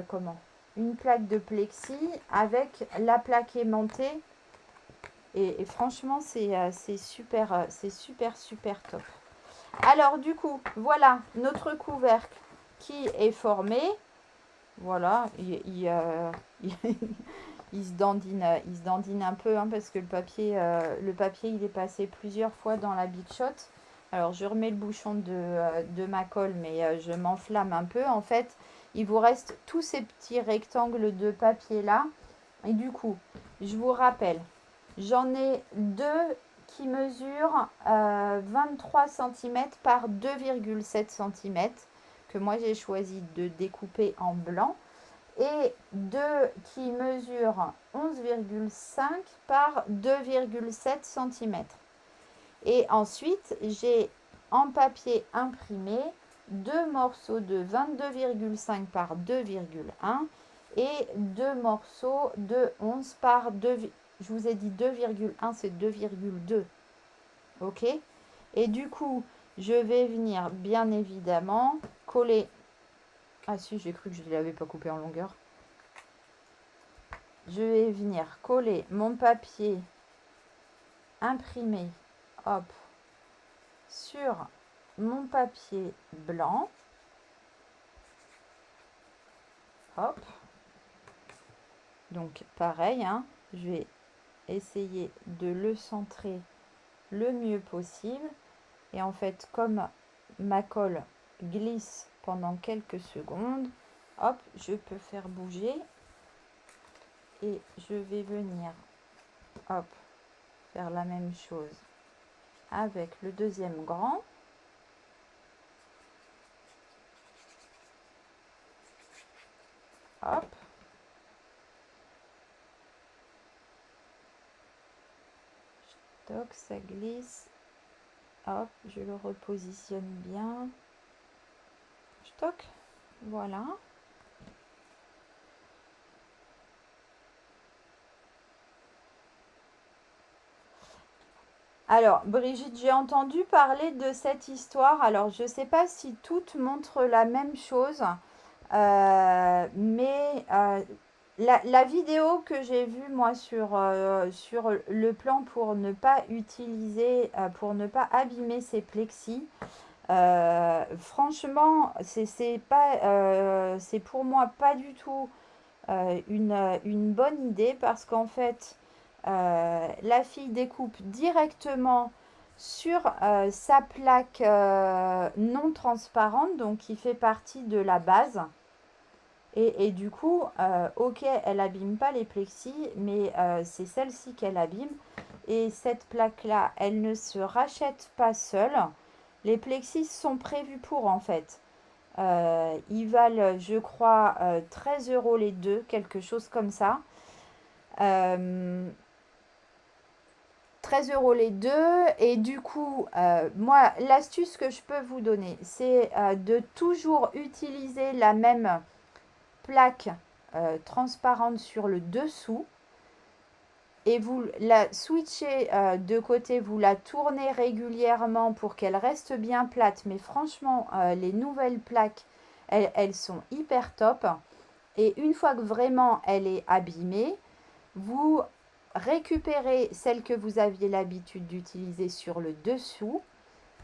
Speaker 1: de plexi avec la plaque aimantée. Et franchement, c'est super top. Alors du coup, voilà notre couvercle qui est formé. Voilà, il se dandine un peu hein, parce que le papier il est passé plusieurs fois dans la Big Shot. Alors je remets le bouchon de ma colle, mais je m'enflamme un peu. En fait, il vous reste tous ces petits rectangles de papier là. Et du coup, je vous rappelle, j'en ai deux qui mesurent 23 cm par 2,7 cm que moi j'ai choisi de découper en blanc et deux qui mesurent 11,5 par 2,7 cm. Et ensuite, j'ai en papier imprimé deux morceaux de 22,5 par 2,1 et deux morceaux de 11 par 2. Je vous ai dit 2,1, c'est 2,2. Ok? Et du coup, je vais venir bien évidemment coller. Ah si, j'ai cru que je ne l'avais pas coupé en longueur. Je vais venir coller mon papier imprimé, hop, sur mon papier blanc. Hop. Donc pareil, hein, je vais essayer de le centrer le mieux possible. Et en fait, comme ma colle glisse pendant quelques secondes, hop, je peux faire bouger. Et je vais venir, hop, faire la même chose avec le deuxième grand. Hop. Toc, ça glisse. Hop, je le repositionne bien. Stock. Voilà. Alors, Brigitte, j'ai entendu parler de cette histoire. Alors, je ne sais pas si toutes montrent la même chose, mais la vidéo que j'ai vue, moi, sur le plan pour ne pas utiliser, pour ne pas abîmer ces plexis, franchement, c'est pour moi pas du tout une bonne idée parce qu'en fait, la fille découpe directement sur sa plaque non transparente, donc qui fait partie de la base. Et du coup, ok, elle abîme pas les plexis, mais c'est celle-ci qu'elle abîme. Et cette plaque-là, elle ne se rachète pas seule. Les plexis sont prévus pour en fait. Ils valent, je crois, 13 € les deux, quelque chose comme ça. 13 € les deux. Et du coup, moi, l'astuce que je peux vous donner, c'est de toujours utiliser la même plaque transparente sur le dessous. Et vous la switchez de côté, vous la tournez régulièrement pour qu'elle reste bien plate. Mais franchement, les nouvelles plaques, elles sont hyper top. Et une fois que vraiment elle est abîmée, vous récupérez celle que vous aviez l'habitude d'utiliser sur le dessous.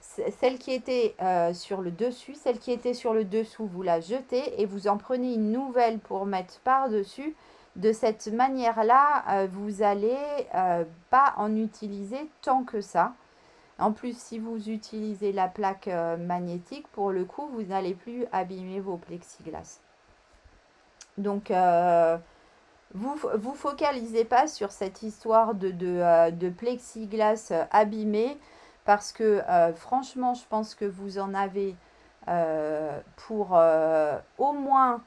Speaker 1: Celle qui était sur le dessus, celle qui était sur le dessous, vous la jetez et vous en prenez une nouvelle pour mettre par-dessus. De cette manière-là, vous allez pas en utiliser tant que ça. En plus, si vous utilisez la plaque magnétique, pour le coup, vous n'allez plus abîmer vos plexiglas. Donc, vous focalisez pas sur cette histoire de plexiglas abîmé parce que franchement, je pense que vous en avez pour au moins,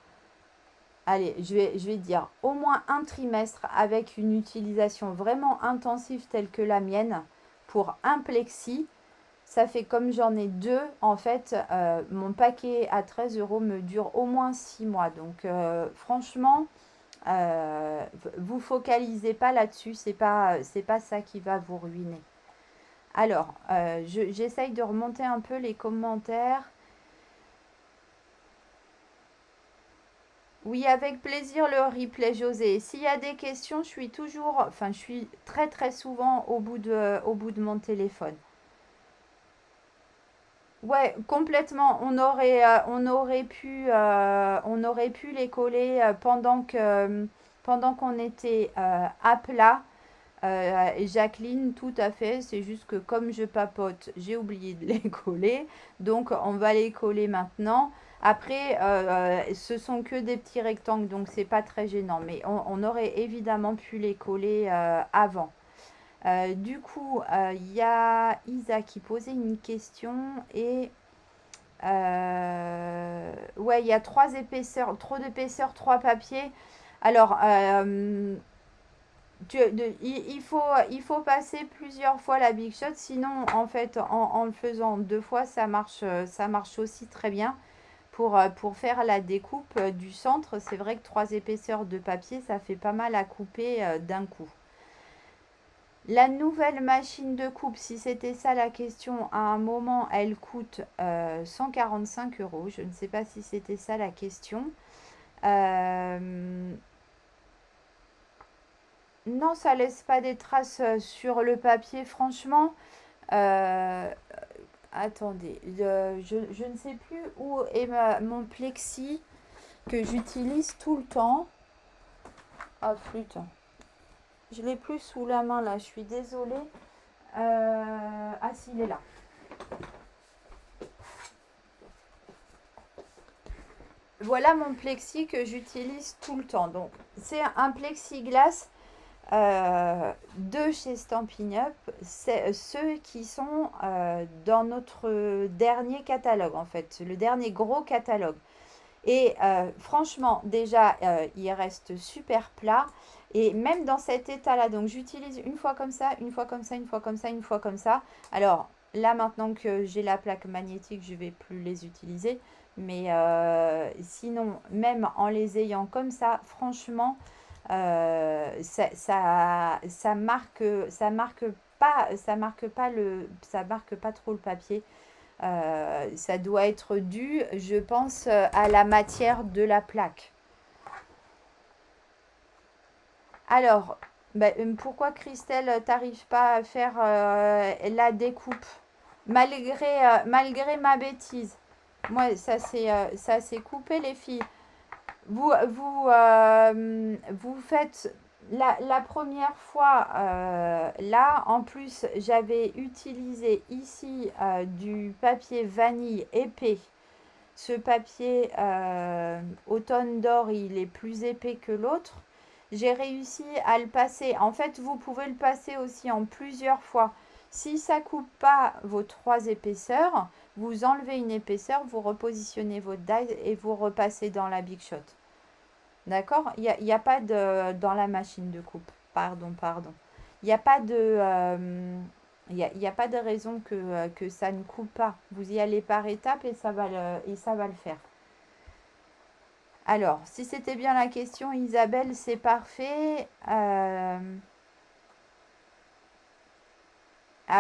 Speaker 1: allez, je vais dire au moins un trimestre avec une utilisation vraiment intensive telle que la mienne pour un plexi. Ça fait comme j'en ai deux, en fait, mon paquet à 13 € me dure au moins 6 mois. Donc franchement, vous focalisez pas là-dessus, c'est pas ça qui va vous ruiner. Alors, j'essaye de remonter un peu les commentaires. Oui, avec plaisir le replay, José. S'il y a des questions, je suis très très souvent au bout de mon téléphone. Ouais, complètement. On aurait pu les coller pendant qu'on était à plat. Jacqueline, tout à fait. C'est juste que comme je papote, j'ai oublié de les coller. Donc, on va les coller maintenant. Après, ce sont que des petits rectangles, donc c'est pas très gênant. Mais on aurait évidemment pu les coller avant. Du coup, il y a Isa qui posait une question et ouais, il y a trop d'épaisseur, 3 papiers. Alors, il faut passer plusieurs fois la Big Shot, sinon en fait en le faisant 2 fois ça marche aussi très bien pour faire la découpe du centre. C'est vrai que 3 épaisseurs de papier ça fait pas mal à couper d'un coup. La nouvelle machine de coupe, si c'était ça la question, à un moment, elle coûte 145 €. Je ne sais pas si c'était ça la question. Non, ça laisse pas des traces sur le papier, franchement. Attendez, je ne sais plus où est mon plexi que j'utilise tout le temps. Ah, flûte. Je l'ai plus sous la main là, je suis désolée. Ah si, il est là. Voilà mon plexi que j'utilise tout le temps. Donc, c'est un plexiglas de chez Stampin' Up. C'est ceux qui sont dans notre dernier catalogue, en fait. Le dernier gros catalogue. Et franchement, déjà, il reste super plat. Et même dans cet état-là, donc j'utilise une fois comme ça, une fois comme ça, une fois comme ça, une fois comme ça. Alors là, maintenant que j'ai la plaque magnétique, je ne vais plus les utiliser. Mais sinon, même en les ayant comme ça, franchement, ça marque pas trop le papier. Ça doit être dû, je pense, à la matière de la plaque. Alors, pourquoi Christelle, t'arrives pas à faire la découpe malgré ma bêtise? Moi, ça c'est coupé, les filles. Vous faites la première fois, là, en plus, j'avais utilisé ici du papier vanille épais. Ce papier automne d'or, il est plus épais que l'autre. J'ai réussi à le passer. En fait, vous pouvez le passer aussi en plusieurs fois. Si ça ne coupe pas vos 3 épaisseurs, vous enlevez une épaisseur, vous repositionnez votre die et vous repassez dans la Big Shot. D'accord? Il y a pas de... Dans la machine de coupe. Pardon. Il n'y a pas de... Il y a pas de raison que ça ne coupe pas. Vous y allez par étapes et ça va le faire. Alors, si c'était bien la question, Isabelle, c'est parfait. Ah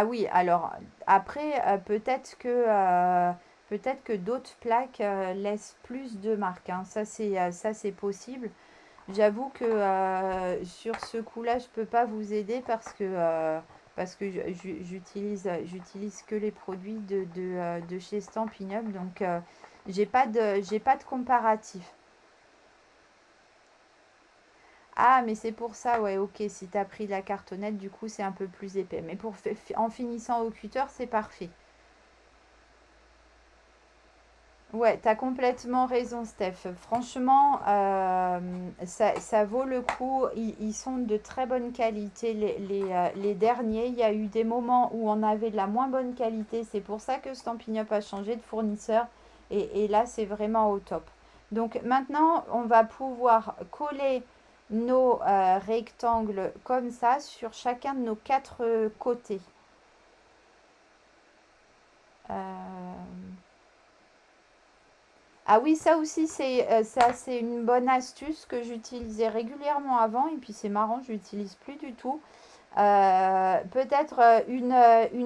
Speaker 1: oui, alors après, peut-être que d'autres plaques laissent plus de marques, hein. Ça, c'est possible. J'avoue que sur ce coup-là, je peux pas vous aider parce que j'utilise que les produits de chez Stampin' Up, donc j'ai pas de comparatif. Ah, mais c'est pour ça, ouais, ok, si tu as pris la cartonnette, du coup, c'est un peu plus épais. Mais en finissant au cutter, c'est parfait. Ouais, t'as complètement raison, Steph. Franchement, ça vaut le coup. Ils sont de très bonne qualité, les derniers. Il y a eu des moments où on avait de la moins bonne qualité. C'est pour ça que Stampin' Up a changé de fournisseur. Et là, c'est vraiment au top. Donc maintenant, on va pouvoir coller nos rectangles comme ça sur chacun de nos quatre côtés. Euh, Ah oui, ça aussi, c'est une bonne astuce que j'utilisais régulièrement avant et puis c'est marrant, je l'utilise plus du tout. Peut-être une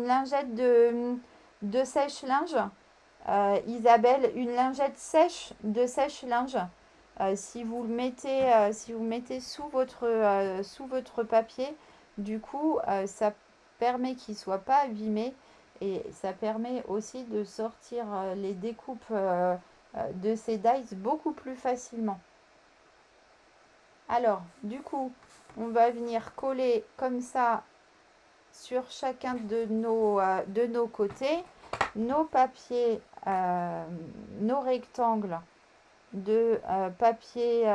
Speaker 1: lingette de sèche-linge. Isabelle, une lingette sèche de sèche-linge. Si vous le mettez sous votre papier, du coup, ça permet qu'il ne soit pas abîmé et ça permet aussi de sortir les découpes de ces dies beaucoup plus facilement. Alors, du coup, on va venir coller comme ça sur chacun de nos côtés nos papiers, nos rectangles de papier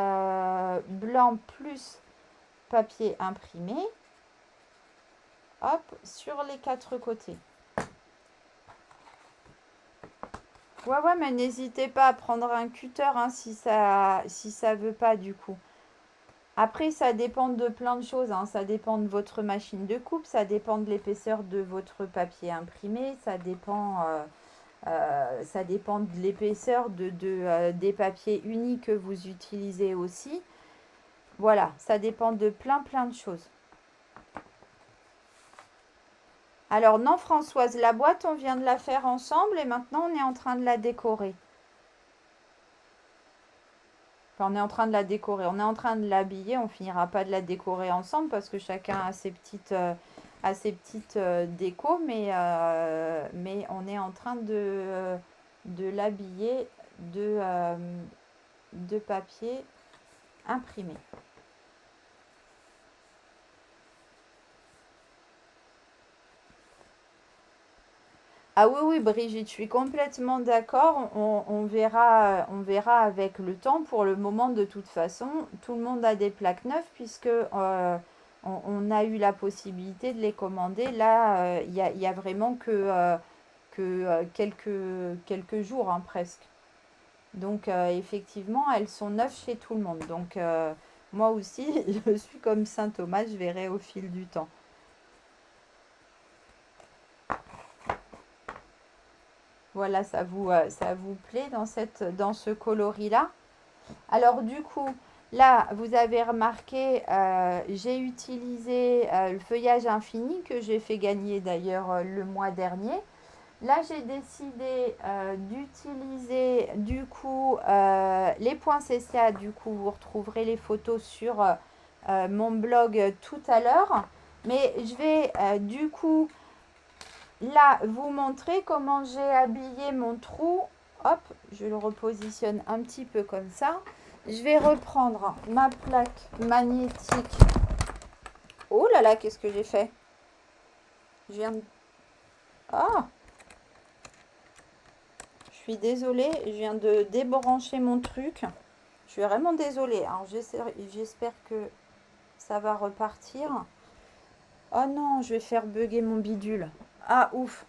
Speaker 1: blanc plus papier imprimé, hop, sur les quatre côtés. Ouais, mais n'hésitez pas à prendre un cutter hein, si ça veut pas du coup. Après, ça dépend de plein de choses, hein. Ça dépend de votre machine de coupe, ça dépend de l'épaisseur de votre papier imprimé, ça dépend de l'épaisseur des papiers unis que vous utilisez aussi. Voilà, ça dépend de plein de choses. Alors non, Françoise, la boîte, on vient de la faire ensemble et maintenant on est en train de la décorer. Enfin, on est en train de la décorer, on est en train de l'habiller, on finira pas de la décorer ensemble parce que chacun a ses petites décos, mais on est en train de l'habiller de papier imprimé. Ah oui, Brigitte, je suis complètement d'accord. On verra avec le temps. Pour le moment, de toute façon, tout le monde a des plaques neuves puisque on a eu la possibilité de les commander. Là, il y a vraiment que quelques jours hein, presque. Donc, effectivement, elles sont neuves chez tout le monde. Donc, moi aussi, je suis comme Saint Thomas, je verrai au fil du temps. Voilà, ça vous plaît dans ce coloris-là. Alors du coup, là, vous avez remarqué, j'ai utilisé le feuillage infini que j'ai fait gagner d'ailleurs le mois dernier. Là, j'ai décidé d'utiliser du coup les points CCA. Du coup, vous retrouverez les photos sur mon blog tout à l'heure. Mais je vais du coup là vous montrer comment j'ai habillé mon trou. Hop, je le repositionne un petit peu comme ça. Je vais reprendre ma plaque magnétique. Oh là là, qu'est-ce que j'ai fait? Je viens de... Ah, je suis désolée, je viens de débrancher mon truc. Je suis vraiment désolée. Alors j'espère que ça va repartir. Oh non, je vais faire bugger mon bidule. Ah ouf.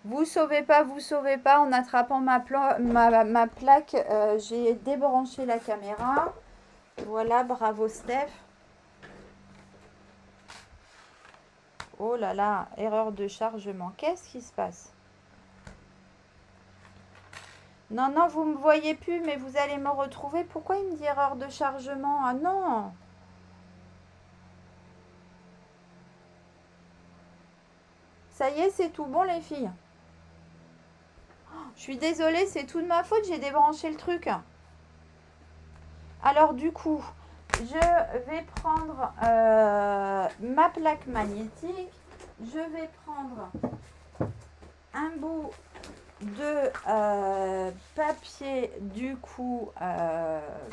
Speaker 1: Vous sauvez pas. En attrapant ma plaque, j'ai débranché la caméra. Voilà, bravo Steph. Oh là là, erreur de chargement. Qu'est-ce qui se passe? Non, non, vous me voyez plus, mais vous allez me retrouver. Pourquoi il me dit erreur de chargement? Ah non! Ça y est, c'est tout bon les filles. Je suis désolée, c'est tout de ma faute, j'ai débranché le truc. Alors du coup, je vais prendre ma plaque magnétique. Je vais prendre un bout de papier, du coup,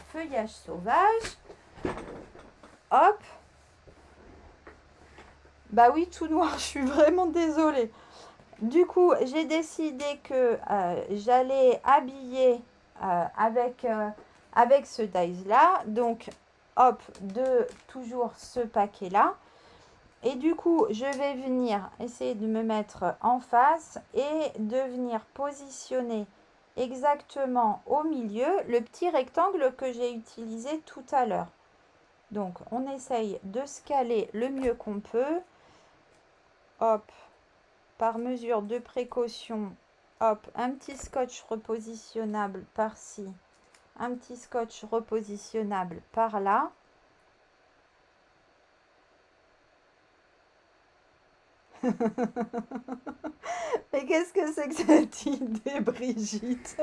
Speaker 1: feuillage sauvage. Hop. Bah oui, tout noir, je suis vraiment désolée. Du coup, j'ai décidé que j'allais habiller avec ce dies-là. Donc, hop, de toujours ce paquet-là. Et du coup, je vais venir essayer de me mettre en face et de venir positionner exactement au milieu le petit rectangle que j'ai utilisé tout à l'heure. Donc, on essaye de se caler le mieux qu'on peut. Hop, par mesure de précaution, hop, un petit scotch repositionnable par-ci, un petit scotch repositionnable par-là. Mais qu'est-ce que c'est que cette idée, Brigitte?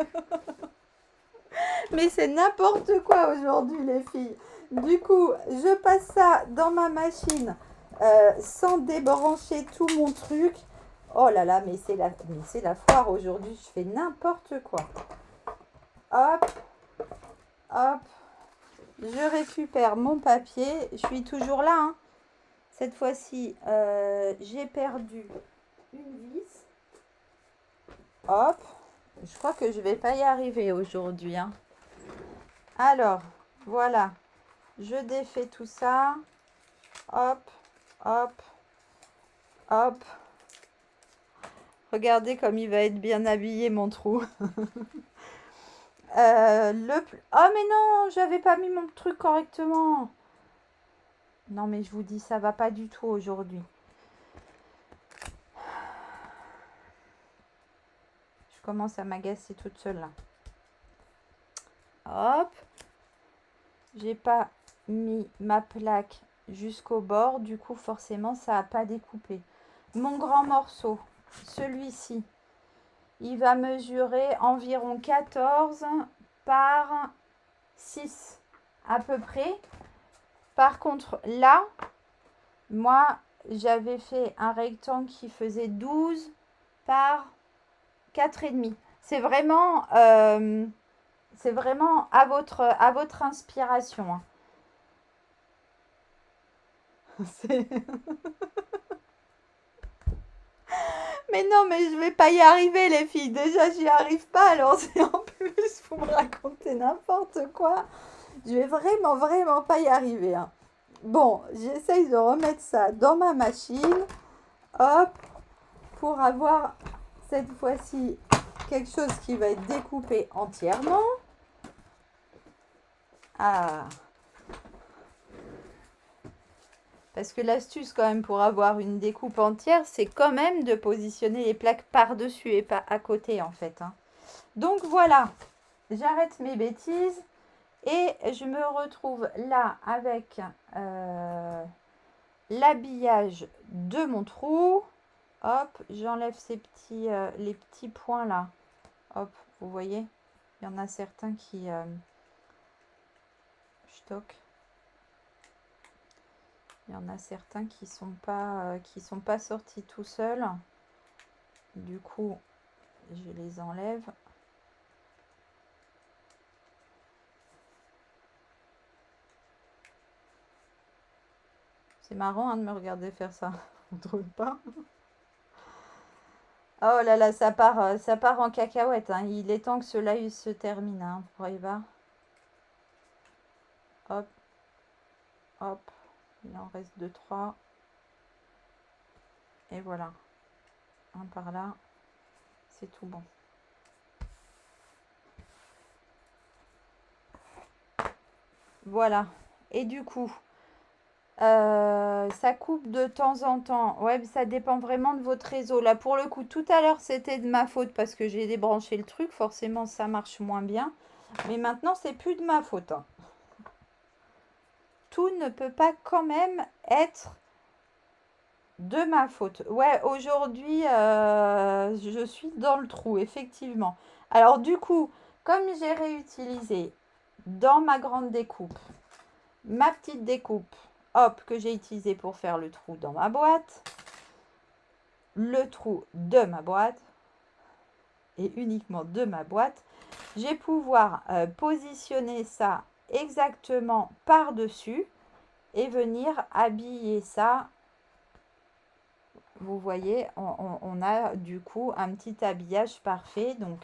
Speaker 1: Mais c'est n'importe quoi aujourd'hui, les filles. Du coup, je passe ça dans ma machine sans débrancher tout mon truc. Oh là là, mais c'est la foire aujourd'hui. Je fais n'importe quoi. Hop, hop. Je récupère mon papier. Je suis toujours là, hein. Cette fois-ci, j'ai perdu une vis. Hop. Je crois que je vais pas y arriver aujourd'hui, hein. Alors, voilà. Je défais tout ça. Hop, hop, hop. Regardez comme il va être bien habillé, mon trou. Oh, mais non, j'avais pas mis mon truc correctement. Non, mais je vous dis, ça va pas du tout aujourd'hui. Je commence à m'agacer toute seule, là. Hop. J'ai pas mis ma plaque jusqu'au bord. Du coup, forcément, ça n'a pas découpé. Mon grand morceau, celui-ci, il va mesurer environ 14 par 6 à peu près. Par contre, là, moi, j'avais fait un rectangle qui faisait 12 par 4,5. C'est vraiment à votre inspiration, hein. Mais non, mais je vais pas y arriver, les filles. Déjà, j'y arrive pas. Alors, c'est en plus, vous me racontez n'importe quoi. Je vais vraiment pas y arriver, hein. Bon, j'essaye de remettre ça dans ma machine. Hop. Pour avoir cette fois-ci quelque chose qui va être découpé entièrement. Ah. Parce que l'astuce quand même pour avoir une découpe entière, c'est quand même de positionner les plaques par-dessus et pas à côté en fait, hein. Donc voilà, j'arrête mes bêtises et je me retrouve là avec l'habillage de mon trou. Hop, j'enlève ces petits, les petits points là. Hop, vous voyez, il y en a certains qui stockent. Il y en a certains qui sont pas sortis tout seuls. Du coup, je les enlève. C'est marrant, hein, de me regarder faire ça. Vous ne trouvez pas? Oh là là, ça part en cacahuète, hein. Il est temps que ce live se termine, hein, pour Eva. Hop, hop. Il en reste 2, 3. Et voilà. Un par là. C'est tout bon. Voilà. Et du coup, ça coupe de temps en temps. Ouais, ça dépend vraiment de votre réseau. Là, pour le coup, tout à l'heure, c'était de ma faute parce que j'ai débranché le truc. Forcément, ça marche moins bien. Mais maintenant, c'est plus de ma faute, hein. Tout ne peut pas quand même être de ma faute. Ouais, aujourd'hui, je suis dans le trou, effectivement. Alors, du coup, comme j'ai réutilisé dans ma grande découpe ma petite découpe, hop, que j'ai utilisée pour faire le trou dans ma boîte. Le trou de ma boîte. Et uniquement de ma boîte. Je vais pouvoir positionner ça exactement par-dessus et venir habiller ça. Vous voyez, on a du coup un petit habillage parfait. Donc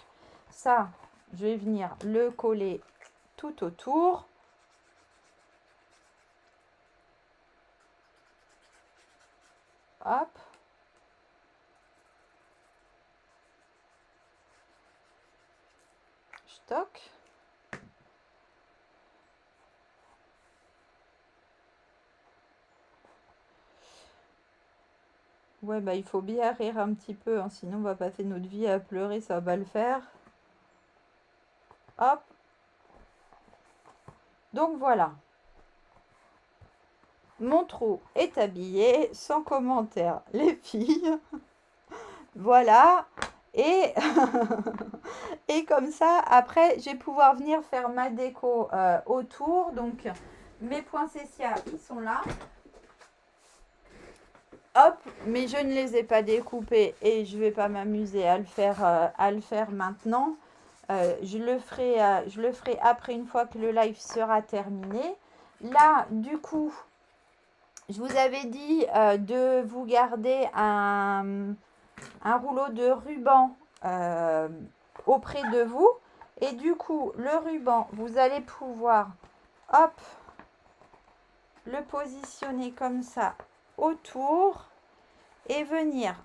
Speaker 1: ça, je vais venir le coller tout autour. Hop. Stock. Ouais, bah il faut bien rire un petit peu, hein, sinon on va passer notre vie à pleurer, ça va pas le faire. Hop. Donc voilà. Mon trou est habillé, sans commentaire, les filles. Voilà. Et, et comme ça, après, je vais pouvoir venir faire ma déco autour. Donc, mes poinsettias, ils sont là. Hop, mais je ne les ai pas découpés et je ne vais pas m'amuser à le faire maintenant. Je le ferai après une fois que le live sera terminé. Là, du coup, je vous avais dit de vous garder un rouleau de ruban auprès de vous. Et du coup, le ruban, vous allez pouvoir, hop, le positionner comme ça autour et venir.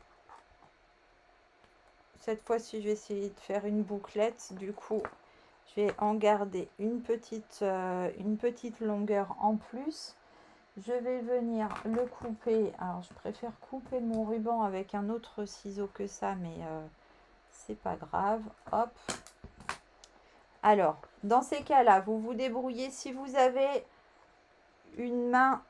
Speaker 1: Cette fois-ci, je vais essayer de faire une bouclette. Du coup, je vais en garder une petite longueur en plus. Je vais venir le couper. Alors, je préfère couper mon ruban avec un autre ciseau que ça, mais c'est pas grave. Hop. Alors, dans ces cas-là, vous vous débrouillez. Si vous avez une main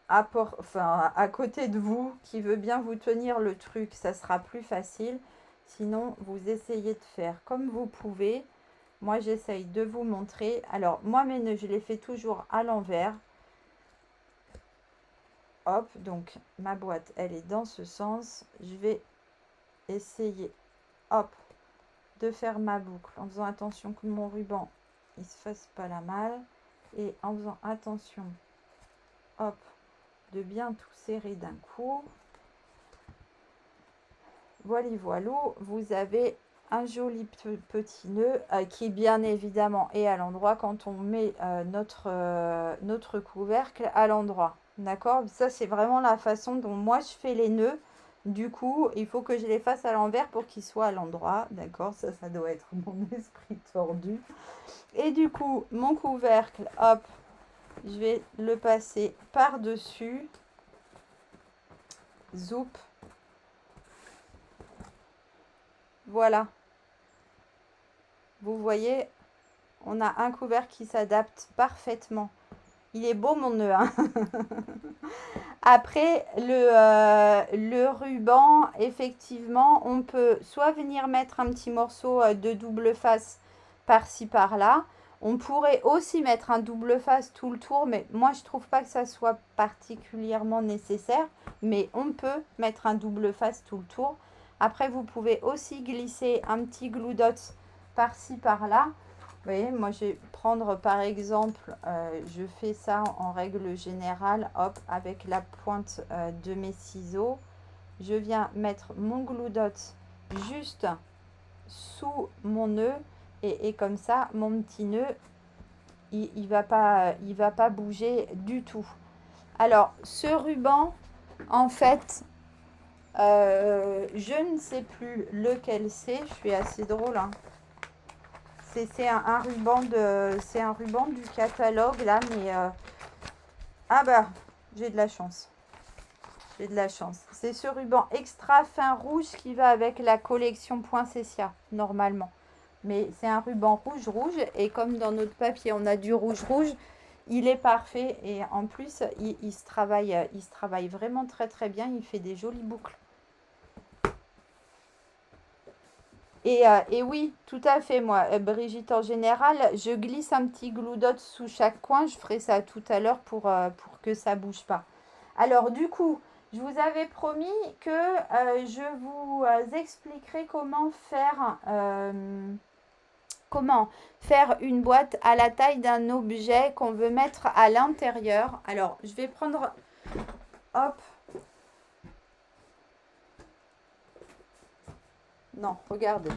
Speaker 1: à côté de vous qui veut bien vous tenir le truc, ça sera plus facile. Sinon, vous essayez de faire comme vous pouvez. Moi, j'essaye de vous montrer. Alors, moi, mes nœuds, je les fais toujours à l'envers. Hop, donc ma boîte, elle est dans ce sens. Je vais essayer, hop, de faire ma boucle en faisant attention que mon ruban, il se fasse pas la malle. Et en faisant attention, hop, de bien tout serrer d'un coup. Voilà, vous avez un joli petit nœud qui bien évidemment est à l'endroit quand on met notre couvercle à l'endroit. D'accord? Ça, c'est vraiment la façon dont moi je fais les nœuds. Du coup, il faut que je les fasse à l'envers pour qu'ils soient à l'endroit. D'accord? Ça doit être mon esprit tordu. Et du coup, mon couvercle, hop, je vais le passer par-dessus. Zoup. Voilà. Vous voyez, on a un couvercle qui s'adapte parfaitement. Il est beau mon nœud, hein. Après, le ruban, effectivement, on peut soit venir mettre un petit morceau de double face par-ci, par-là. On pourrait aussi mettre un double face tout le tour, mais moi, je trouve pas que ça soit particulièrement nécessaire. Mais on peut mettre un double face tout le tour. Après, vous pouvez aussi glisser un petit glue dot par-ci, par-là. Vous voyez, moi, je vais prendre par exemple, je fais ça en règle générale, hop, avec la pointe de mes ciseaux. Je viens mettre mon glue dot juste sous mon nœud et comme ça, mon petit nœud, il va pas bouger du tout. Alors, ce ruban, en fait, je ne sais plus lequel c'est. Je suis assez drôle, hein. C'est un ruban du catalogue là, mais ah bah j'ai de la chance. J'ai de la chance. C'est ce ruban extra fin rouge qui va avec la collection Poinsettia normalement. Mais c'est un ruban rouge et comme dans notre papier on a du rouge, il est parfait et en plus il se travaille vraiment très très bien. Il fait des jolies boucles. Et oui, tout à fait, moi, Brigitte, en général, je glisse un petit glue dot sous chaque coin. Je ferai ça tout à l'heure pour que ça bouge pas. Alors, du coup, je vous avais promis que je vous expliquerai comment faire une boîte à la taille d'un objet qu'on veut mettre à l'intérieur. Alors, je vais prendre, hop, non, regardez.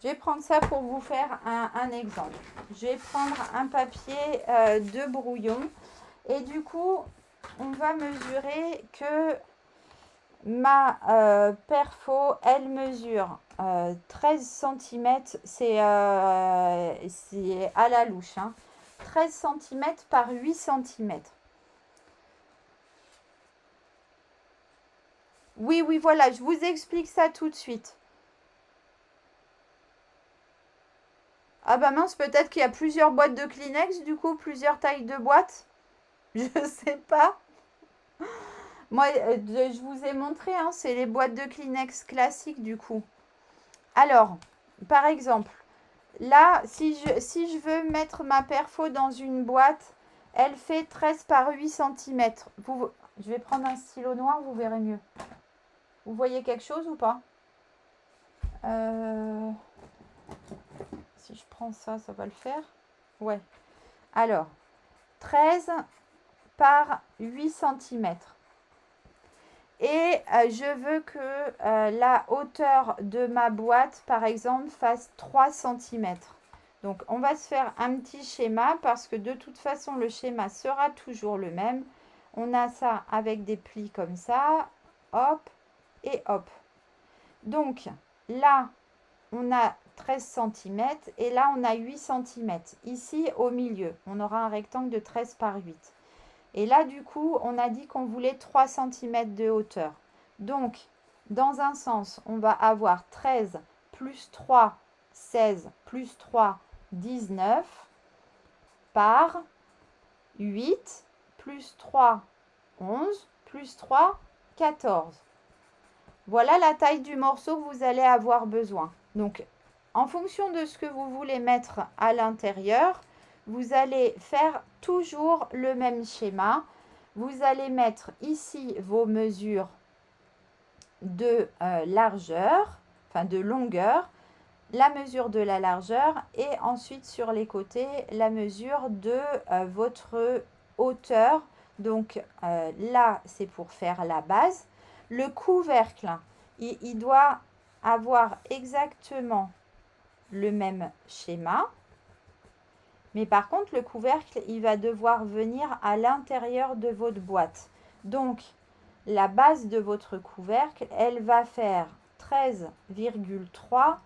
Speaker 1: Je vais prendre ça pour vous faire un exemple. Je vais prendre un papier de brouillon et du coup, on va mesurer que ma perfo, elle mesure 13 cm, c'est à la louche, hein, 13 cm par 8 cm. Oui, oui, voilà, je vous explique ça tout de suite. Ah bah mince, peut-être qu'il y a plusieurs boîtes de Kleenex, du coup, plusieurs tailles de boîtes. Je sais pas. Moi, je vous ai montré, hein, c'est les boîtes de Kleenex classiques, du coup. Alors, par exemple, là, si je veux mettre ma perfo dans une boîte, elle fait 13 par 8 cm. Je vais prendre un stylo noir, vous verrez mieux. Vous voyez quelque chose ou pas? Si je prends ça, ça va le faire. Ouais. Alors, 13 par 8 cm. Et je veux que la hauteur de ma boîte, par exemple, fasse 3 cm. Donc, on va se faire un petit schéma parce que de toute façon, le schéma sera toujours le même. On a ça avec des plis comme ça. Hop et hop. Donc, là, on a 13 cm et là, on a 8 cm. Ici, au milieu, on aura un rectangle de 13 par 8. Et là, du coup, on a dit qu'on voulait 3 cm de hauteur. Donc, dans un sens, on va avoir 13 plus 3, 16 plus 3, 19 par 8 plus 3, 11 plus 3, 14. Voilà la taille du morceau que vous allez avoir besoin. Donc, en fonction de ce que vous voulez mettre à l'intérieur, vous allez faire toujours le même schéma. Vous allez mettre ici vos mesures de largeur, enfin de longueur, la mesure de la largeur et ensuite sur les côtés la mesure de votre hauteur. Donc là, c'est pour faire la base. Le couvercle, il doit avoir exactement le même schéma. Mais par contre, le couvercle, il va devoir venir à l'intérieur de votre boîte. Donc, la base de votre couvercle, elle va faire 13,3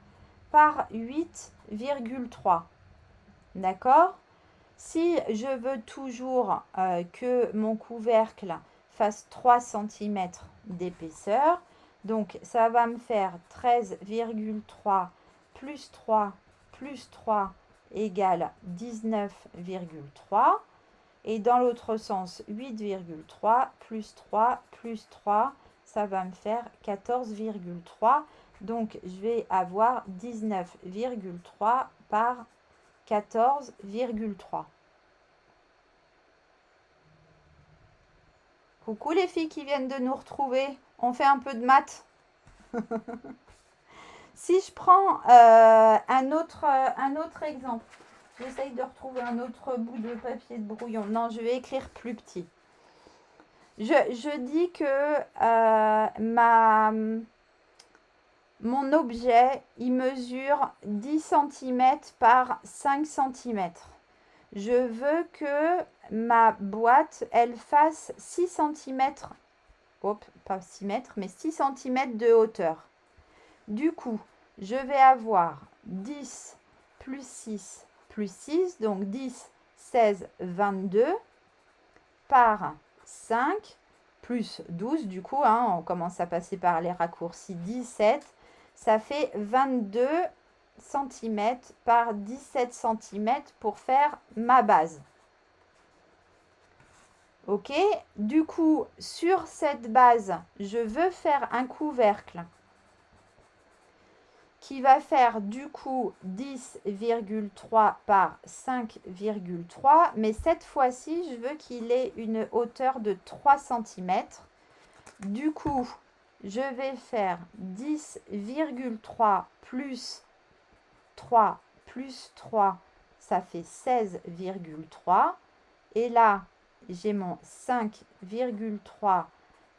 Speaker 1: par 8,3. D'accord? Si je veux toujours que mon couvercle fasse 3 cm d'épaisseur, donc ça va me faire 13,3 plus 3 plus 3 égale 19,3. Et dans l'autre sens, 8,3 plus 3 plus 3, ça va me faire 14,3. Donc, je vais avoir 19,3 par 14,3. Coucou les filles qui viennent de nous retrouver. On fait un peu de maths. Si je prends un autre exemple, j'essaye de retrouver un autre bout de papier de brouillon. Non, je vais écrire plus petit. Je dis que mon objet, il mesure 10 cm par 5 cm. Je veux que ma boîte, elle fasse 6 cm, hop, pas 6 mètres, mais 6 cm de hauteur. Du coup, je vais avoir 10 plus 6 plus 6, donc 10, 16, 22 par 5 plus 12, du coup, hein, on commence à passer par les raccourcis, 17, ça fait 22 cm par 17 cm pour faire ma base. Ok, du coup, sur cette base, je veux faire un couvercle qui va faire du coup 10,3 par 5,3. Mais cette fois-ci, je veux qu'il ait une hauteur de 3 cm. Du coup, je vais faire 10,3 plus 3 plus 3, ça fait 16,3. Et là, j'ai mon 5,3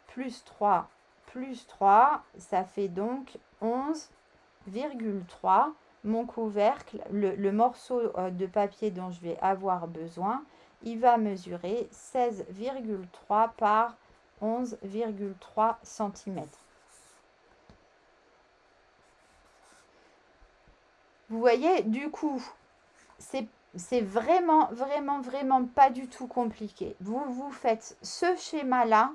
Speaker 1: plus 3 plus 3, ça fait donc 11,3. Mon couvercle, le morceau de papier dont je vais avoir besoin, il va mesurer 16,3 par 11,3 cm. Vous voyez, du coup, c'est vraiment, vraiment, vraiment pas du tout compliqué. Vous faites ce schéma-là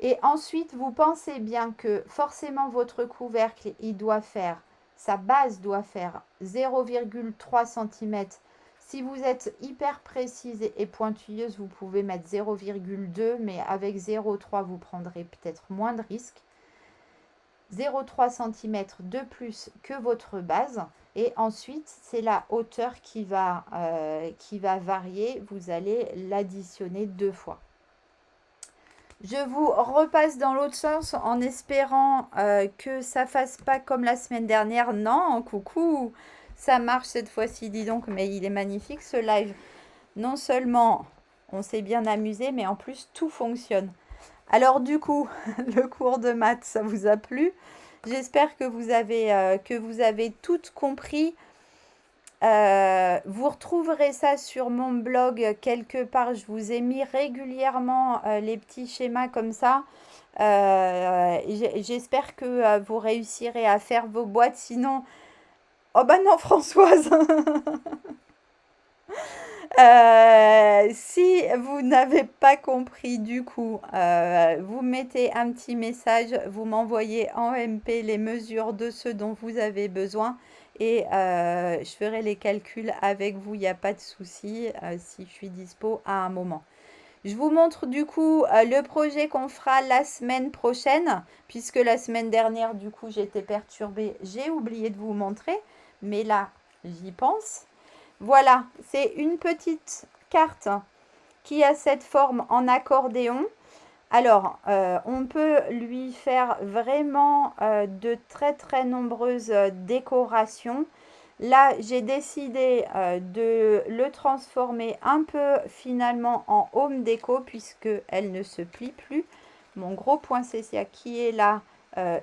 Speaker 1: et ensuite, vous pensez bien que forcément, votre couvercle, il doit faire, sa base doit faire 0,3 cm. Si vous êtes hyper précise et pointilleuse, vous pouvez mettre 0,2, mais avec 0,3, vous prendrez peut-être moins de risques. 0,3 cm de plus que votre base. Et ensuite, c'est la hauteur qui va varier. Vous allez l'additionner 2 fois. Je vous repasse dans l'autre sens en espérant que ça fasse pas comme la semaine dernière. Non, coucou, ça marche cette fois-ci, dis donc, mais il est magnifique ce live. Non seulement on s'est bien amusé, mais en plus tout fonctionne. Alors du coup, le cours de maths, ça vous a plu? J'espère que vous avez tout compris. Vous retrouverez ça sur mon blog quelque part. Je vous ai mis régulièrement les petits schémas comme ça. J'espère que vous réussirez à faire vos boîtes. Sinon, oh bah non, Françoise. Si vous n'avez pas compris du coup, vous mettez un petit message, vous m'envoyez en MP les mesures de ce dont vous avez besoin et je ferai les calculs avec vous, il n'y a pas de souci si je suis dispo à un moment. Je vous montre du coup le projet qu'on fera la semaine prochaine, puisque la semaine dernière du coup j'étais perturbée, j'ai oublié de vous montrer, mais là j'y pense. Voilà, c'est une petite carte qui a cette forme en accordéon. Alors, on peut lui faire vraiment de très très nombreuses décorations. Là, j'ai décidé de le transformer un peu finalement en home déco puisqu'elle ne se plie plus. Mon gros poinsettia qui est là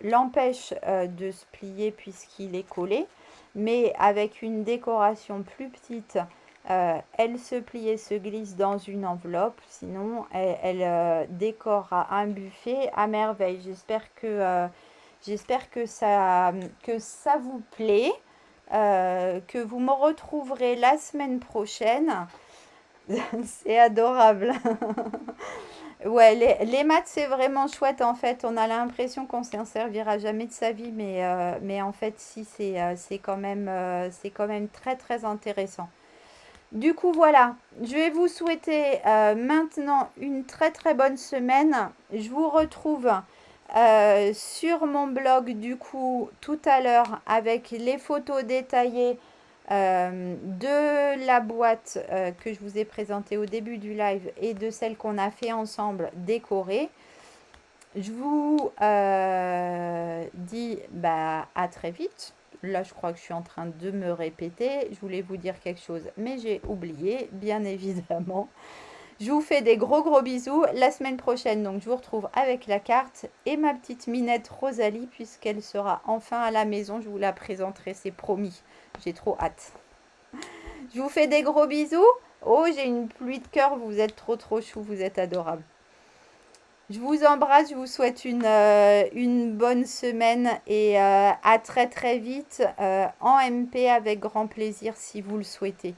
Speaker 1: l'empêche de se plier puisqu'il est collé. Mais avec une décoration plus petite, elle se plie et se glisse dans une enveloppe. Sinon, elle décorera un buffet à merveille. J'espère que ça vous plaît, que vous me retrouverez la semaine prochaine. C'est adorable. Ouais, les maths, c'est vraiment chouette en fait. On a l'impression qu'on s'en servira jamais de sa vie, mais en fait, si, c'est quand même très très intéressant. Du coup, voilà, je vais vous souhaiter maintenant une très très bonne semaine. Je vous retrouve sur mon blog du coup tout à l'heure avec les photos détaillées de la boîte que je vous ai présentée au début du live et de celle qu'on a fait ensemble décorée. Je vous dis à très vite. Là, je crois que je suis en train de me répéter. Je voulais vous dire quelque chose, mais j'ai oublié, bien évidemment. Je vous fais des gros gros bisous. La semaine prochaine, donc, je vous retrouve avec la carte et ma petite minette Rosalie, puisqu'elle sera enfin à la maison. Je vous la présenterai, c'est promis. J'ai trop hâte. Je vous fais des gros bisous. Oh, j'ai une pluie de cœur. Vous êtes trop trop chou. Vous êtes adorables. Je vous embrasse. Je vous souhaite une bonne semaine et à très très vite en MP avec grand plaisir si vous le souhaitez.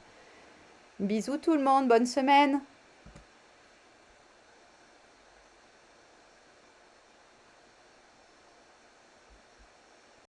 Speaker 1: Bisous tout le monde. Bonne semaine.